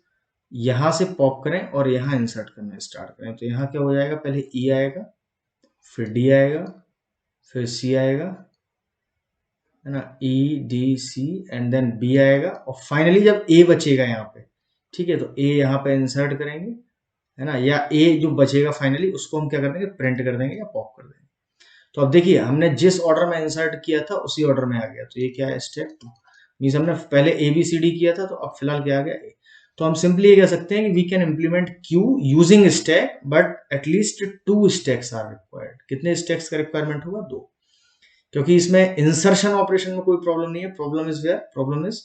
यहाँ से पॉप करें और यहाँ इंसर्ट करना स्टार्ट करें। तो यहाँ क्या हो जाएगा, पहले ई आएगा, फिर डी आएगा, फिर सी आएगा, है ना, E D C and then B आएगा, और फाइनली जब ए बचेगा यहाँ पे, ठीक है, तो ए यहाँ पे इंसर्ट करेंगे, है ना, या ए जो बचेगा फाइनली उसको हम क्या कर देंगे, प्रिंट कर देंगे या पॉप कर देंगे। तो अब देखिए हमने जिस ऑर्डर में इंसर्ट किया था उसी ऑर्डर में आ गया। तो ये क्या है, स्टेप 2, मीन्स हमने पहले ए बी सी डी किया था, तो अब फिलहाल क्या आ गया, ए। तो हम सिंपली ये कह सकते हैं कि we can implement queue using stack, but at least 2 stacks are required. कितने स्टैक्स का रिक्वायरमेंट होगा, 2, क्योंकि इसमें इंसर्शन ऑपरेशन में कोई प्रॉब्लम नहीं है, problem is where, problem is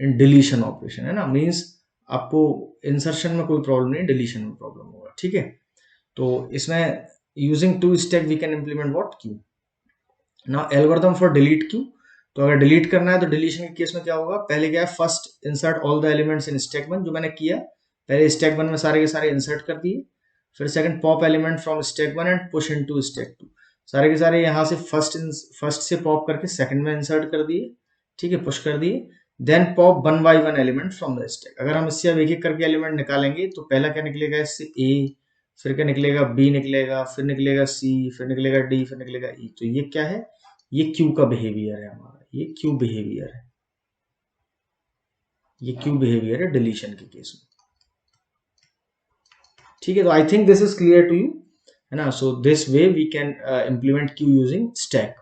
in deletion operation, है ना, मीन्स आपको इंसर्शन में कोई प्रॉब्लम नहीं, डिलीशन में प्रॉब्लम होगा, ठीक है। तो इसमें using 2 stack we can implement what, queue. Now algorithm for delete queue. तो अगर डिलीट करना है तो डिलीशन के केस में क्या होगा, पहले क्या है, first insert all the elements in stack 1, जो मैंने किया, पहले स्टैक 1 में सारे के सारे इंसर्ट कर दिए। फिर second, pop element from stack 1 and push into stack 2, सारे के सारे यहाँ से फर्स्ट से पॉप करके सेकंड में इंसर्ट कर दिए, ठीक है, पुश कर दिए। Then pop 1 by 1 element from the stack. अगर हम इससे अब एक एक करके एलिमेंट निकालेंगे तो पहला क्या निकलेगा, इससे ए, फिर क्या निकलेगा, बी निकलेगा, फिर निकलेगा सी, फिर निकलेगा डी, फिर निकलेगा ई। तो ये क्या है, ये क्यू का बिहेवियर है हमारा, ये क्यू बिहेवियर है, ये क्यू बिहेवियर है डिलीशन के केस में, ठीक है। तो I think this is clear to you. है ना. So this way we can implement queue using stack.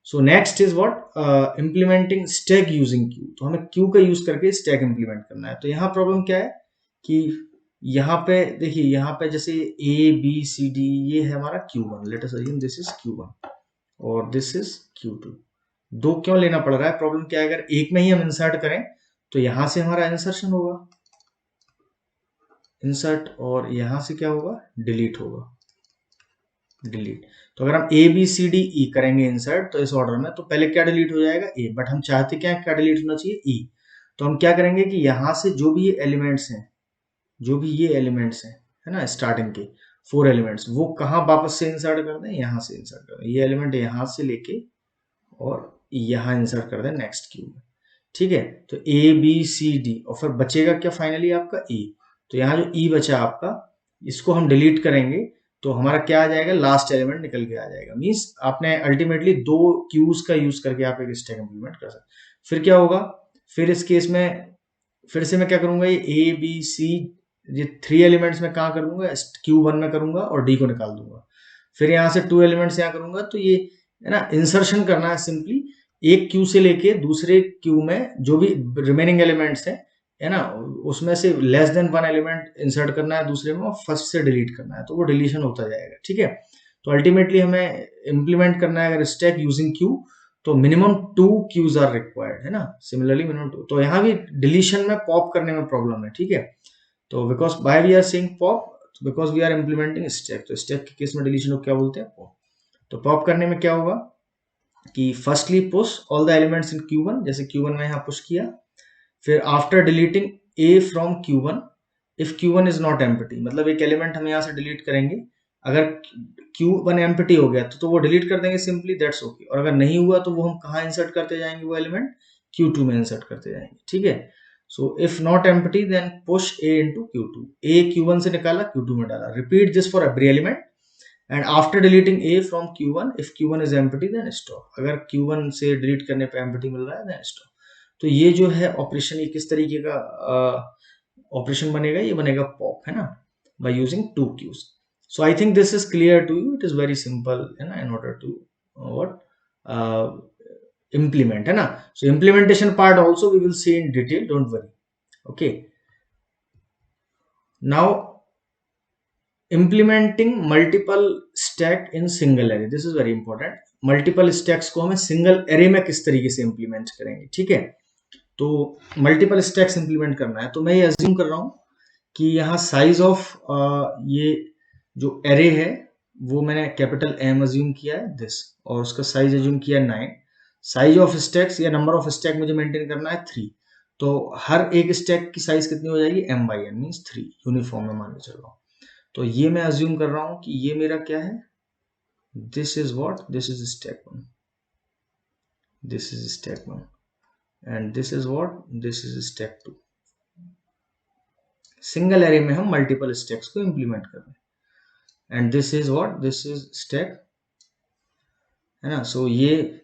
So next is what implementing stack using queue. तो हमें क्यू का यूज करके स्टैक इम्प्लीमेंट करना है. तो यहाँ प्रॉब्लम क्या है कि यहाँ पे देखिए, यहाँ पे जैसे ए बी सी डी ये है हमारा Q1. Late us assume this is Q1 और दिस इज Q2. दो क्यों लेना पड़ रहा है? प्रॉब्लम क्या है, अगर एक में ही हम इंसर्ट करें तो यहां से हमारा इंसर्शन होगा, इंसर्ट, और यहां से क्या होगा, डिलीट होगा, डिलीट. तो अगर हम A B C D E करेंगे इंसर्ट तो इस ऑर्डर में, तो पहले क्या डिलीट हो जाएगा, ए. बट हम चाहते क्या डिलीट होना चाहिए, ई. तो हम क्या करेंगे कि यहां से जो भी ये एलिमेंट्स हैं, जो भी ये एलिमेंट्स हैं, है ना, स्टार्टिंग के 4 एलिमेंट्स, वो कहाँ वापस से इंसर्ट कर दें, यहाँ से इंसर्ट कर दें. ये एलिमेंट यहाँ से लेके और यहाँ इंसर्ट कर दें नेक्स्ट क्यू में. ठीक है. तो ए बी सी डी और फिर बचेगा क्या फाइनली आपका ई. तो यहाँ जो ई बचा आपका, इसको हम डिलीट करेंगे तो हमारा क्या आ जाएगा, लास्ट एलिमेंट निकल के आ जाएगा. मींस आपने अल्टीमेटली दो क्यूज का यूज करके आप एक स्टैक इंप्लीमेंट कर सकते. फिर क्या होगा, फिर इस केस में फिर से मैं क्या करूंगा, ये ए बी सी, ये 3 एलिमेंट्स में कहाँ कर दूंगा, Q1 में करूंगा और डी को निकाल दूंगा. फिर यहाँ से 2 एलिमेंट्स यहाँ करूंगा. तो ये है ना, इंसर्शन करना है सिंपली. एक क्यू से लेके दूसरे क्यू में जो भी रिमेनिंग एलिमेंट्स है ना, उसमें से लेस देन 1 एलिमेंट इंसर्ट करना है दूसरे में और फर्स्ट से डिलीट करना है, तो वो डिलीशन होता जाएगा. ठीक है. तो अल्टीमेटली हमें इंप्लीमेंट करना है अगर स्टैक यूजिंग क्यू, तो मिनिमम 2 क्यूज आर रिक्वायर्ड, है ना. Similarly minimum 2. तो यहाँ भी डिलीशन में पॉप करने में प्रॉब्लम है. ठीक है. तो because by we are saying pop, because we are implementing stack. तो स्टैक के केस में डिलीशन को क्या बोलते हैं, पॉप. तो पॉप करने में क्या होगा कि firstly push all the elements in Q1, जैसे Q1 में यहाँ पुश किया. फिर after deleting A from Q1 if Q1 is not empty, मतलब एक एलिमेंट हम यहाँ से डिलीट करेंगे, अगर Q1 एम्प्टी हो गया तो वो डिलीट कर देंगे सिंपली, दैट्स ओके. और अगर नहीं हुआ तो वो हम कहाँ इंसर्ट करते जाएंगे, वो एलिमेंट Q2 में इंसर्ट करते जाएंगे. ठीक है. So if not empty then push A into Q2. A Q1 से निकाला, Q2 में डाला. Repeat this for every element and after deleting A from Q1 if Q1 is empty then stop. अगर Q1 से डिलीट करने पे empty मिल रहा है देन स्टॉप. तो ये जो है ऑपरेशन, ये किस तरीके का ऑपरेशन बनेगा, ये बनेगा पॉप, है ना, by using 2 queues. So I think this is clear to you. It is very simple, है ना, in order to what implement, है ना. सो implementation part also we will see in detail, don't worry. Okay, now implementing multiple stack in single array, this is very important. Multiple stacks को हमें single array में किस तरीके से implement करेंगे. ठीक है. तो मल्टीपल स्टैक्स इंप्लीमेंट करना है, तो मैं ये अज्यूम कर रहा हूं कि यहाँ साइज ऑफ ये जो एरे है वो मैंने कैपिटल M अज्यूम किया है दिस, और उसका साइज अज्यूम किया 9. साइज ऑफ स्टैक्स या नंबर ऑफ स्टैक मुझे मेंटेन करना है 3. तो हर एक स्टैक की साइज कितनी हो जाएगी, M/N मीन्स 3 यूनिफॉर्म में मान के चल रहा हूँ. तो ये मैं अज्यूम कर रहा हूँ कि ये मेरा क्या है, this is what, this is stack 1, this is stack 1 and this is what, this is stack 2. Single array में हम मल्टीपल स्टैक्स को इंप्लीमेंट कर रहे हैं. And this is what, this is stack, है ना. सो ये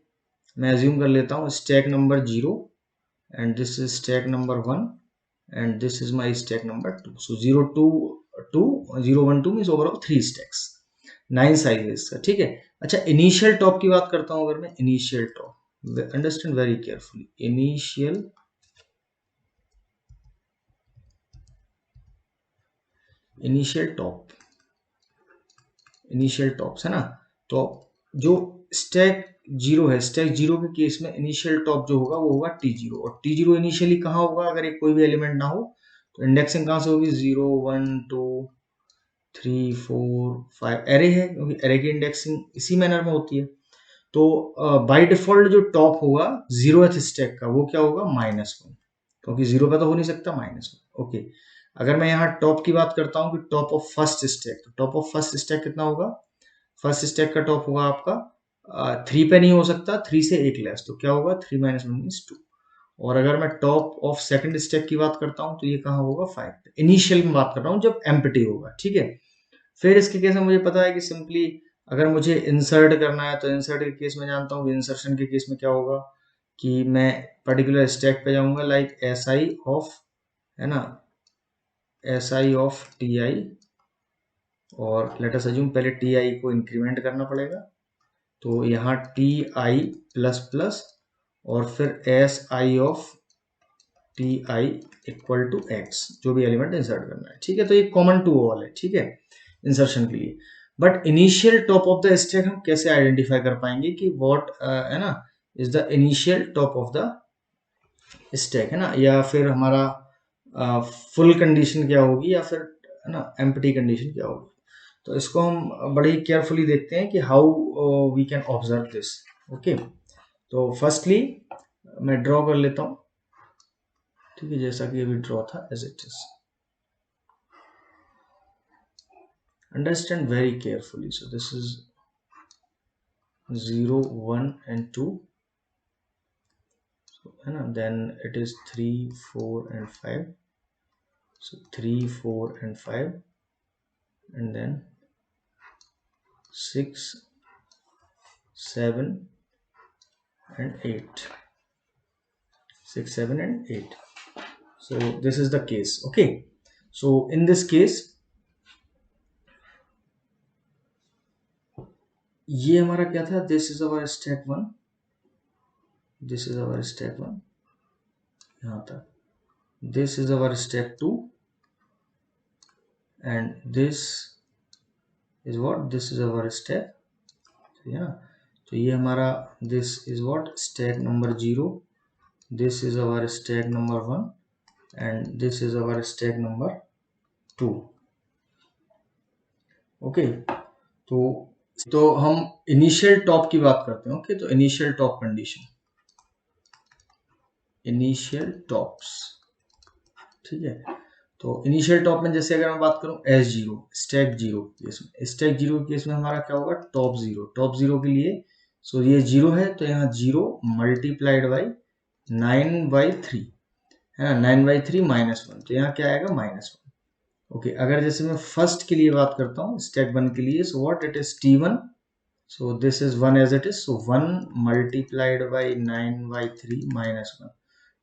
मैं अज्यूम कर लेता हूँ stack number 0 and this is stack number 1 and this is my stack number 2. So 0 2 2 0 1 2 means overall 3 stacks, 9 sizes का. ठीक है. अच्छा, इनिशियल टॉप की बात करता हूं. अगर मैं initial top, understand very carefully, initial tops, है ना. तो जो स्टैक 0 है, स्टैक 0 के केस में इनिशियल टॉप जो होगा वो होगा T0. और T0 इनिशियली कहाँ होगा, अगर एक कोई भी एलिमेंट ना हो तो इंडेक्सिंग कहाँ से होगी, 0 1 2 3 4 5. एरे है, क्योंकि एरे की इंडेक्सिंग इसी मैनर में होती है. तो बाय डिफॉल्ट जो टॉप होगा 0th स्टैक का वो क्या होगा, -1, क्योंकि 0 पे तो हो नहीं सकता, -1. ओके. अगर मैं यहाँ टॉप की बात करता हूँ कि टॉप ऑफ फर्स्ट स्टैक, तो टॉप ऑफ फर्स्ट स्टैक कितना होगा, फर्स्ट स्टैक का टॉप होगा आपका 3 पे नहीं हो सकता, 3 से 1 लेस, तो क्या होगा 3 - 1 मीन्स 2. और अगर मैं टॉप ऑफ सेकंड स्टैक की बात करता हूँ तो ये कहाँ होगा, 5 पे. इनिशियल में बात कर रहा हूँ जब एम्प्टी होगा. ठीक है. फिर इसके केस में मुझे पता है कि सिंपली अगर मुझे इंसर्ट करना है तो इंसर्ट के केस में जानता हूँ, इंसर्शन के केस में क्या होगा कि मैं पर्टिकुलर स्टैक पे जाऊंगा, लाइक SI ऑफ, है ना, SI ऑफ TI और लेट अस अज्यूम पहले टी आई को इंक्रीमेंट करना पड़ेगा, तो यहाँ टी आई प्लस प्लस और फिर S I of T I equal to x, जो भी एलिमेंट इंसर्ट करना है, ठीक है। तो ये कॉमन टू ऑल है, ठीक है, इंसर्शन के लिए। But initial top of the stack हम कैसे आइडेंटिफाई कर पाएंगे कि व्हाट है ना is the initial top of the stack, है ना, या फिर हमारा फुल कंडीशन क्या होगी या फिर है ना एम्प्टी कंडीशन क्या होगी। तो इसको हम बड़े ही केयरफुली देखते हैं कि how we can observe this. Okay, तो फर्स्टली मैं ड्रॉ कर लेता हूँ, ठीक है, जैसा कि अभी ड्रॉ था as it is. Understand very carefully. So this is 0 1 and 2, so है ना, then it is 3 4 and 5, so 3 4 and 5, and then 6 7 and 8, 6 7 and 8. So this is the case. Okay, so in this case ये हमारा क्या था, this is our stack 1, this is our stack 1 यहाँ तक, this is our stack 2, and this is what, this is our stack, है ना। तो ये हमारा this is what stack number 0, this is our stack number 1, and this is our stack number 2. Okay, तो हम initial top की बात करते हैं। ओके, तो initial top condition, initial tops, ठीक है। तो इनिशियल टॉप में जैसे अगर मैं बात करूं S zero, stack zero case में, स्टैक जीरो केस में हमारा क्या होगा, टॉप जीरो, टॉप जीरो के लिए सो ये जीरो है, तो यहाँ जीरो मल्टीप्लाइड बाई 9/3, है ना, 9/3 -1, तो यहाँ क्या आएगा -1। ओके, अगर जैसे मैं फर्स्ट के लिए बात करता हूँ स्टैक 1 के लिए, so what it is T1, so this is 1 as it is, so 1 multiplied by 9/3 -1,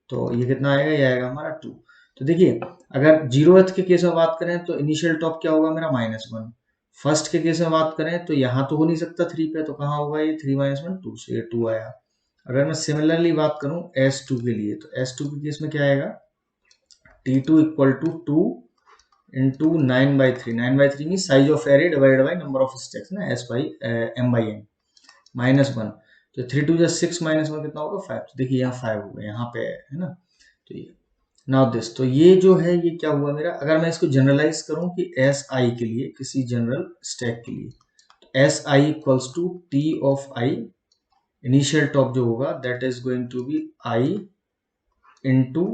तो ये कितना आएगा, ये आएगा हमारा 2। तो देखिए अगर जीरोथ के केस में बात करें तो इनिशियल टॉप क्या होगा मेरा -1, फर्स्ट के केस में बात करें तो यहाँ तो हो नहीं सकता 3 पे, तो कहाँ होगा ये 3 - 1 2, से ये 2 आया। अगर मैं सिमिलरली बात करूं S2 के लिए, तो S2 के केस में क्या आएगा, T2 equal to 2 into 9/3, 9/3 mean size of array divided by number of stacks ना, S/M/N -1, तो 3 2 6 -1 कितना होगा 5, तो देखिए यहाँ 5 होगा, यहाँ पे है ना। तो ये नाउ दिस, तो ये जो है ये क्या हुआ मेरा, अगर मैं इसको जनरलाइज करूं कि एस आई के लिए, किसी जनरल स्टैक के लिए, तो S I equals to T of I, initial top जो होगा that is going to be I into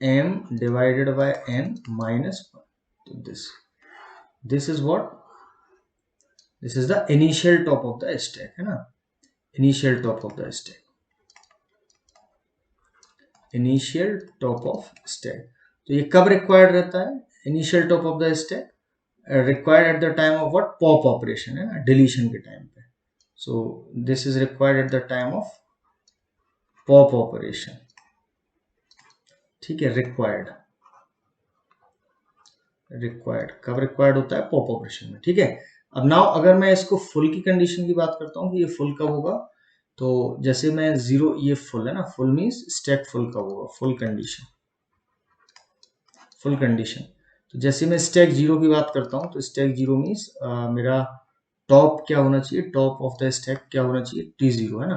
M divided by N -1। तो this is what, this is the initial top of the stack, है ना, initial top of the stack, initial top of stack. तो ये कब required रहता है, initial top of the stack required at the time of what, pop operation, है ना, deletion के टाइम पे। सो this is required at the time of pop operation, ठीक है, रिक्वायर्ड, रिक्वायर्ड कब रिक्वायर्ड होता है, पॉप ऑपरेशन में, ठीक है। अब नाउ अगर मैं इसको फुल की कंडीशन की बात करता हूँ कि ये फुल कब होगा, तो जैसे मैं जीरो, ये फुल है ना, फुल मीन्स स्टैक फुल कब होगा, फुल कंडीशन, फुल कंडीशन। तो जैसे मैं स्टैक जीरो की बात करता हूँ, तो स्टैक जीरो मीन्स मेरा टॉप क्या होना चाहिए, टॉप ऑफ द स्टैक क्या होना चाहिए, T0, है ना।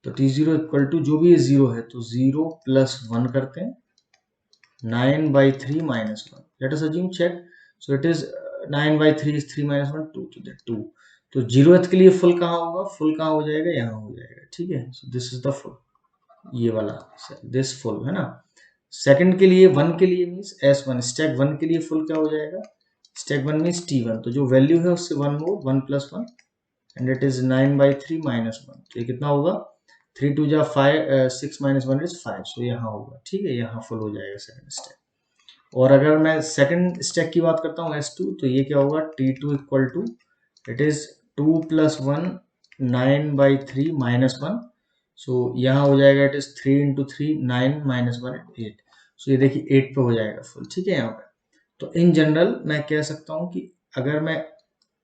तो T0 इक्वल टू जो भी ये जीरो है, तो 0 + 1 करते हैं, 9/3 -1, let us assume check, so it is 9/3 is 3 - 1 2, तो दैट 2। तो जीरोथ के लिए फुल कहाँ होगा, फुल कहाँ हो जाएगा, यहाँ हो जाएगा, ठीक है। So this is the full, ये वाला दिस फुल, है ना। सेकंड के लिए 1 के लिए मीन्स S1, स्टैक 1 के लिए फुल क्या हो जाएगा, स्टैक 1 मीन्स T1, तो जो वैल्यू है उससे 1 मोर, 1 + 1, एंड इट इज 9/3 -1, तो ये कितना होगा, 3 2 जा 5, 6 - 1 इज 5, सो यहाँ होगा, ठीक है, यहाँ फुल हो जाएगा सेकंड स्टैक। और अगर मैं सेकंड स्टैक की बात करता हूँ S2, तो ये क्या होगा, T2 equal to it is 2 + 1 9/3 -1, so यहाँ हो जाएगा इट इज 3 × 3 9 - 1 8, सो ये देखिए 8 पे हो जाएगा फुल, ठीक है यहाँ पे। तो इन जनरल मैं कह सकता हूँ कि अगर मैं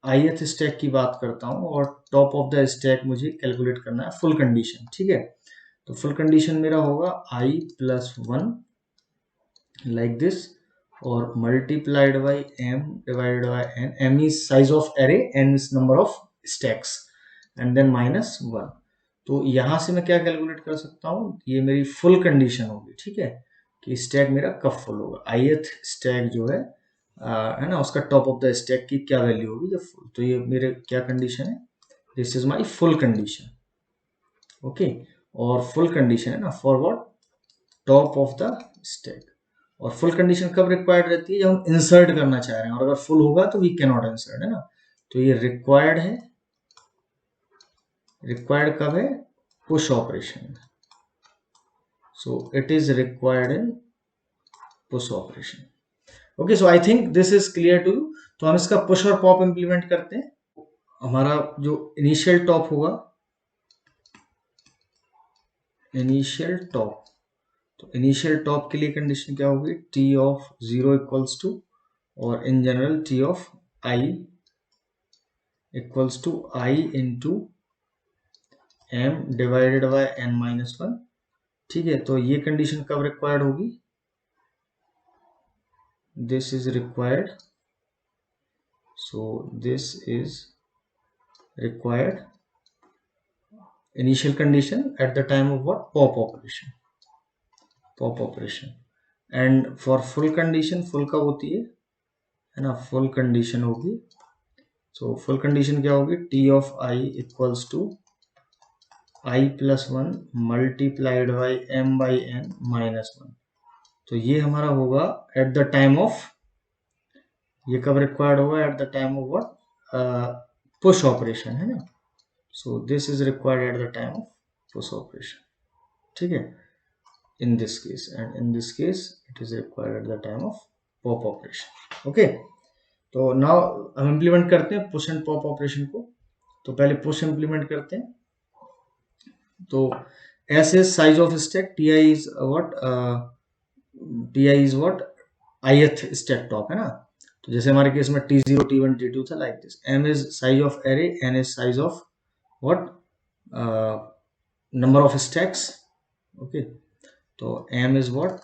ith स्टैक की बात करता हूँ और टॉप ऑफ द स्टैक मुझे कैलकुलेट करना है फुल कंडीशन, ठीक है। तो फुल कंडीशन मेरा होगा i प्लस 1 लाइक दिस और multiplied by m divided by n, m is size of array, n is number of stacks and then minus 1। तो यहां से मैं क्या कैलकुलेट कर सकता हूँ, ये मेरी फुल कंडीशन होगी, ठीक है, कि स्टैक मेरा कब फुल होगा। ith स्टैक जो है ना, उसका टॉप ऑफ द स्टैक की क्या वैल्यू होगी जब फुल। तो ये मेरे क्या कंडीशन है, this is my full condition, okay. और फुल कंडीशन है ना for what, top of the stack. और फुल कंडीशन कब रिक्वायर्ड रहती है, जब हम इंसर्ट करना चाह रहे हैं, और अगर फुल होगा तो वी कैन नॉट इंसर्ट, है ना। तो ये रिक्वायर्ड है, रिक्वायर्ड कब है, push operation. So it is required in push operation, okay. So I think this is clear to you. तो हम इसका पुश और पॉप इंप्लीमेंट करते हैं। हमारा जो इनिशियल टॉप होगा, इनिशियल टॉप, तो इनिशियल टॉप के लिए कंडीशन क्या होगी, टी ऑफ 0 इक्वल्स टू, और in general T of I equals to I into M divided by N minus 1, ठीक है। तो ये कंडीशन कब रिक्वायर्ड होगी, this is required, so this is required initial condition at the time of what, pop operation, pop operation। and for full condition, full कब होती है ना, full condition होगी, so full condition क्या होगी, t of I equals to I plus 1 multiplied by m by n minus 1। तो ये हमारा होगा at the time of, ये कब रिक्वायर्ड होगा, at the time of what, push operation, है ना। so this is required at the time of push operation, ठीक है, in this case, and in this case it is required at the time of pop operation, okay। तो now हम implement करते हैं push and pop operation को। तो पहले push implement करते हैं। तो s is size of stack, ti is what, ti is what, ith stack top, है ना। तो जैसे हमारे केस में t0 t1 t2 था, like this। m is size of array, n is size of what, number of stacks, okay। तो m is what,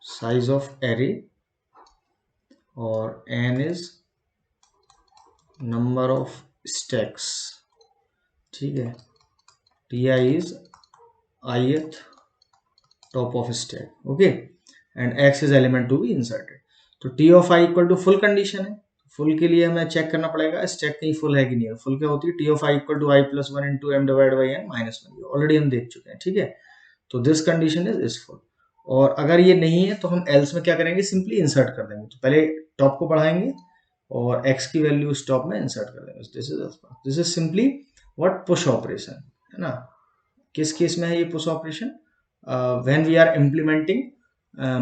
size of array, और n is number of stacks, ठीक है। ti is ith top of stack, okay, and x is element to be inserted। तो t of I equal to full condition है, full के लिए हमें check करना पड़ेगा स्टैक कहीं फुल है कि नहीं है। फुल क्या होती है, t of I equal to I plus 1 into M divide by N minus 1, already हम देख चुके हैं, ठीक है। तो दिस कंडीशन इज फुल। और अगर ये नहीं है तो हम एल्स में क्या करेंगे, सिंपली इंसर्ट कर देंगे। तो पहले टॉप को बढ़ाएंगे और x की वैल्यू स्टॉप में इंसर्ट कर देंगे। This is simply what, push operation, है ना। किस केस में है ये push operation, when we are implementing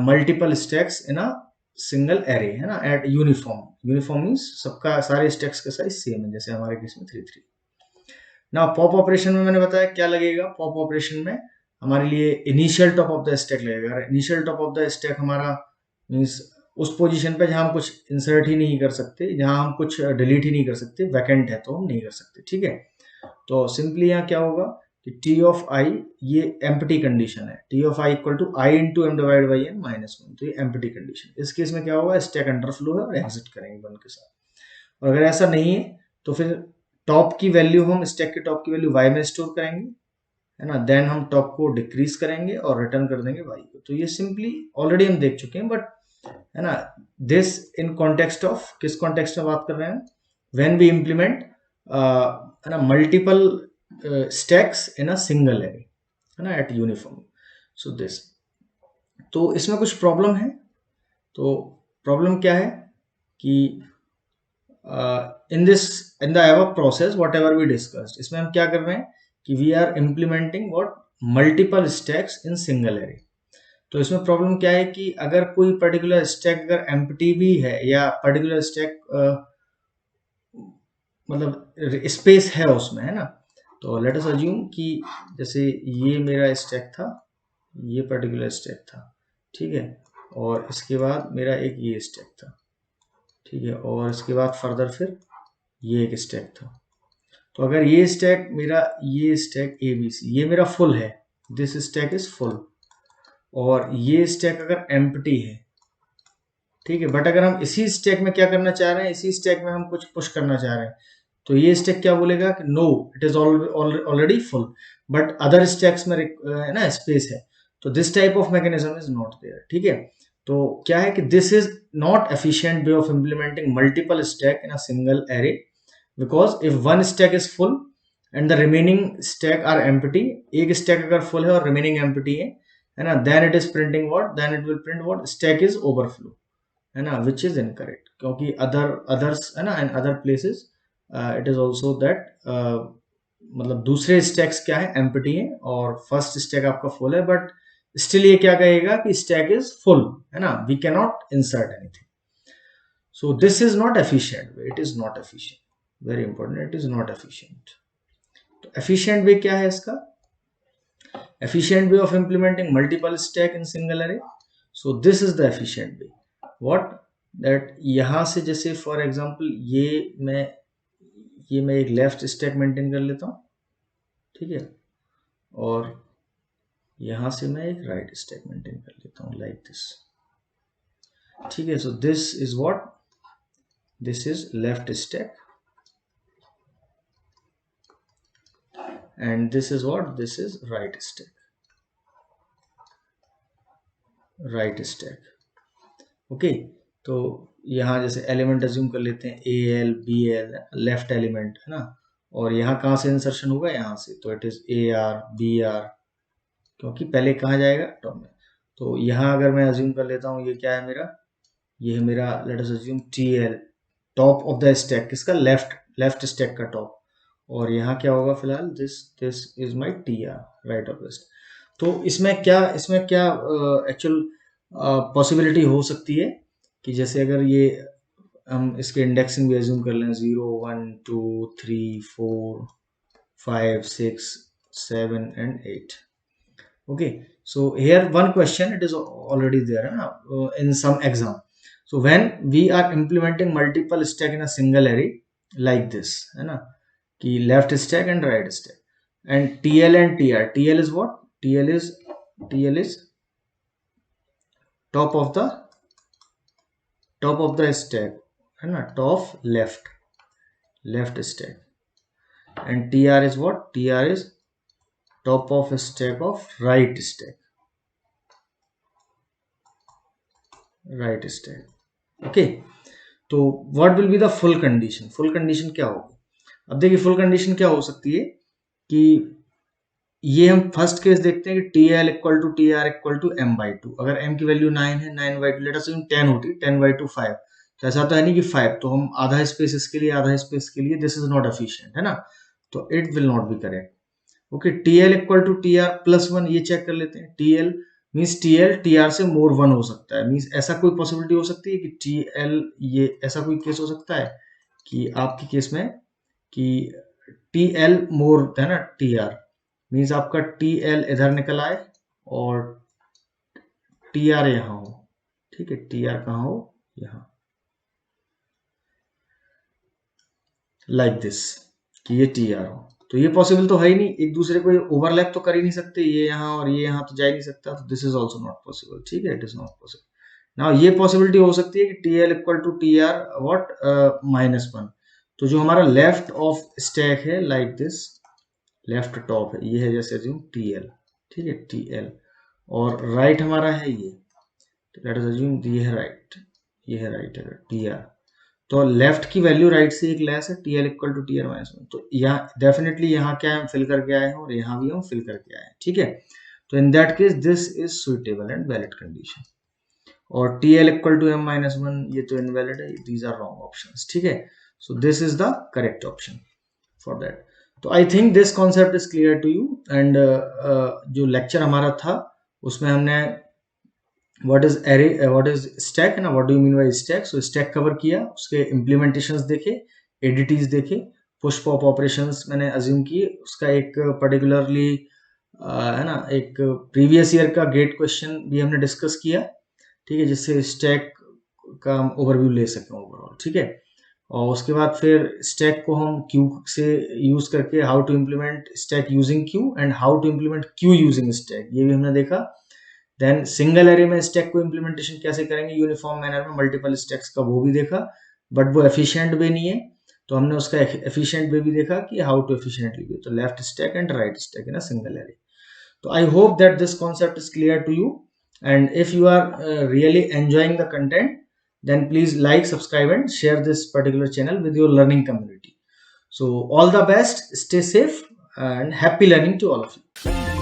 multiple stacks in a single array, है ना, एट यूनिफॉर्म। यूनिफॉर्म मीन्स सबका सारे स्टैक्स का साइज सेम है, जैसे हमारे केस में 3 3। ना पॉप ऑपरेशन में मैंने बताया क्या लगेगा, पॉप ऑपरेशन में हमारे लिए initial top of the stack लगेगा। Initial top of the stack हमारा मीन्स उस पोजीशन पे जहां हम कुछ इंसर्ट ही नहीं कर सकते, जहां हम कुछ डिलीट ही नहीं कर सकते, वैकेंट है तो हम नहीं कर सकते, ठीक है। तो सिंपली यहाँ क्या होगा कि टी ऑफ आई, ये एम्प्टी कंडीशन है, T of I equal to I into M divide by N minus 1। तो ये एम्प्टी कंडीशन, इस केस में क्या होगा, स्टैक अंडरफ्लो है और एग्जिट करेंगे 1 के साथ। और अगर ऐसा नहीं है तो फिर टॉप की वैल्यू, हम स्टैक के टॉप की वैल्यू y में स्टोर करेंगे, है ना। देन हम टॉप को डिक्रीज करेंगे और रिटर्न कर देंगे y को। तो ये सिंपली ऑलरेडी हम देख चुके हैं, बट है ना, दिस इन कॉन्टेक्स्ट ऑफ, किस कॉन्टेक्स्ट में बात कर रहे हैं, व्हेन वी इंप्लीमेंट है ना multiple stacks in a single array, है ना, एट यूनिफॉर्म। सो दिस, तो इसमें कुछ प्रॉब्लम है। तो प्रॉब्लम क्या है कि in the above process whatever we discussed, इसमें हम क्या कर रहे हैं कि we are implementing what, multiple stacks in single array। तो इसमें प्रॉब्लम क्या है कि अगर कोई पर्टिकुलर स्टैक अगर एम्प्टी भी है, या पर्टिकुलर स्टैक मतलब स्पेस है उसमें, है ना। तो लेट अस अज्यूम कि जैसे ये मेरा स्टैक था, ये पर्टिकुलर स्टैक था, ठीक है, और इसके बाद मेरा एक ये स्टैक था, ठीक है, और इसके बाद फर्दर फिर ये एक स्टैक था। तो अगर ये स्टैक मेरा, ये स्टैक ए बी सी ये मेरा फुल है, दिस स्टैक इज फुल, और ये स्टैक अगर एम्प्टी है, ठीक है, बट अगर हम इसी स्टैक में क्या करना चाह रहे हैं, इसी स्टैक में हम कुछ पुश करना चाह रहे हैं, तो ये स्टैक क्या बोलेगा कि no it is already full, but other stacks में है ना स्पेस है, तो this type of mechanism is not there. ठीक है, तो क्या है कि this is not efficient way of implementing multiple stack in a single array, because if one stack is full and the remaining stack are empty, एक stack अगर full है और रिमेनिंग एम्प्टी है ना, then it is printing what, then it will print what, stack is overflow, है ना, which is incorrect, क्योंकि others है ना, in other places it is also that, मतलब दूसरे स्टैक्स क्या है, एम्प्टी है, और फर्स्ट स्टैक आपका फुल है, बट स्टिल ये क्या कहेगा कि स्टैक इज फुल, है ना, we can not insert anything. So this is not efficient, it is not efficient, very important, it is not efficient. तो एफिशिएंट वे क्या है इसका, efficient way of implementing multiple stack in single array, so this is the efficient way, what that यहां से जैसे for example ये मैं एक लेफ्ट स्टैक मेंटेन कर लेता हूं, ठीक है, और यहां से मैं एक राइट स्टैक मेंटेन कर लेता हूं लाइक दिस। ठीक है, so this is what, this is left stack and this is what, this is right stack। Okay, तो यहाँ जैसे एलिमेंट अज्यूम कर लेते हैं A L B L, left element है ना, और यहाँ कहाँ से इंसर्शन होगा, यहाँ से, तो it is A R B R, क्योंकि पहले कहाँ जाएगा, टॉप में। तो यहाँ अगर मैं अज्यूम कर लेता हूँ, ये क्या है मेरा, ये है मेरा, late us assume T L, top of the stack, किसका, लेफ्ट स्टैक का टॉप, और यहाँ क्या होगा फिलहाल, this is my T R, right of the stack. तो इसमें क्या एक्चुअल पॉसिबिलिटी हो सकती है कि जैसे अगर ये हम इसके इंडेक्सिंग भी एज्यूम कर लें 0 1 2 3 4 5 6 7 and 8। okay, so here one question, it is already there in some exam, so when we are implementing multiple stack in a single array like this, है ना, कि left stack and right stack, and TL and TR, TL is what, TL is top of the stack, है ना, top left stack, and TR is what, TR is top of stack of right stack। Okay, तो what will be the full condition, full condition क्या होगी, अब देखिए full condition क्या हो सकती है कि ये हम फर्स्ट केस देखते हैं कि T L equal to T R equal to M by two, अगर एम की वैल्यू 9 है, 9 बाई टू, लेट अस 10 होती, 10 बाई टू 5, तो ऐसा तो है नहीं कि 5, तो हम आधा स्पेस इसके लिए, आधा स्पेस के लिए, दिस इज नॉट एफिशिएंट, है ना, तो it will not be correct. Okay, T L equal to T R plus 1, ये चेक कर लेते हैं, T L means T L T R से मोर 1 हो सकता है, मीन्स ऐसा कोई पॉसिबिलिटी हो सकती है कि टी एल, ये ऐसा कोई केस हो सकता है कि आपके केस में कि टी एल मोर है ना टी आर, मीन्स आपका टी एल इधर निकल आए और टी आर यहाँ हो, ठीक है, टी आर कहाँ हो, यहाँ, लाइक दिस, कि ये टी आर हो, तो ये पॉसिबल तो है ही नहीं, एक दूसरे को ओवरलैप तो कर ही नहीं सकते, ये यहाँ और ये यहाँ तो जा ही नहीं सकता, तो this is also not possible. ठीक है, it is not possible. Now ये पॉसिबिलिटी हो सकती है कि T L equal to T R what -1, तो जो हमारा लेफ्ट ऑफ स्टैक है लाइक दिस, लेफ्ट टॉप है, ये है जैसे अज्यूम टी एल, ठीक है, टी एल, और राइट हमारा है ये, लेट अस अज्यूम ये है राइट, ये है राइट है टी आर, तो लेफ्ट की वैल्यू राइट से एक लेस है, T L equal to T R -1, तो यहाँ डेफिनेटली यहाँ क्या हम फिल करके आए हैं और यहाँ भी हम फिल करके आए हैं। ठीक है, तो in that case this is suitable and valid condition, और T L equal to M -1 ये तो इनवैलिड है, दीज आर रॉन्ग ऑप्शंस। ठीक है, so this is the correct option for that. तो I think this concept is clear to you, and जो lecture हमारा था उसमें हमने what is array, what is stack, है ना, what do you mean by stack, so stack cover किया, उसके इम्प्लीमेंटेशंस देखे, एडीटीज देखे, पुश पॉप ऑपरेशंस मैंने अज्यूम किए, उसका एक पर्टिकुलरली है ना एक प्रीवियस ईयर का गेट क्वेश्चन भी हमने डिस्कस किया, ठीक है, जिससे स्टैक का हम ओवरव्यू ले सकें ओवरऑल, ठीक है। और उसके बाद फिर स्टैक को हम क्यू से यूज करके how to implement stack using queue and how to implement queue using stack, ये भी हमने देखा। देन सिंगल एरे में स्टैक को इम्प्लीमेंटेशन कैसे करेंगे यूनिफॉर्म मैनर में मल्टीपल स्टैक्स का, वो भी देखा, बट वो एफिशिएंट वे नहीं है, तो हमने उसका एफिशिएंट वे भी देखा कि हाउ टू एफिशिएंटली वे, तो left stack and right stack in a single array. So I hope that this concept is clear to you, and if you are really enjoying the content, then please like, subscribe and share this particular channel with your learning community. So all the best, stay safe and happy learning to all of you.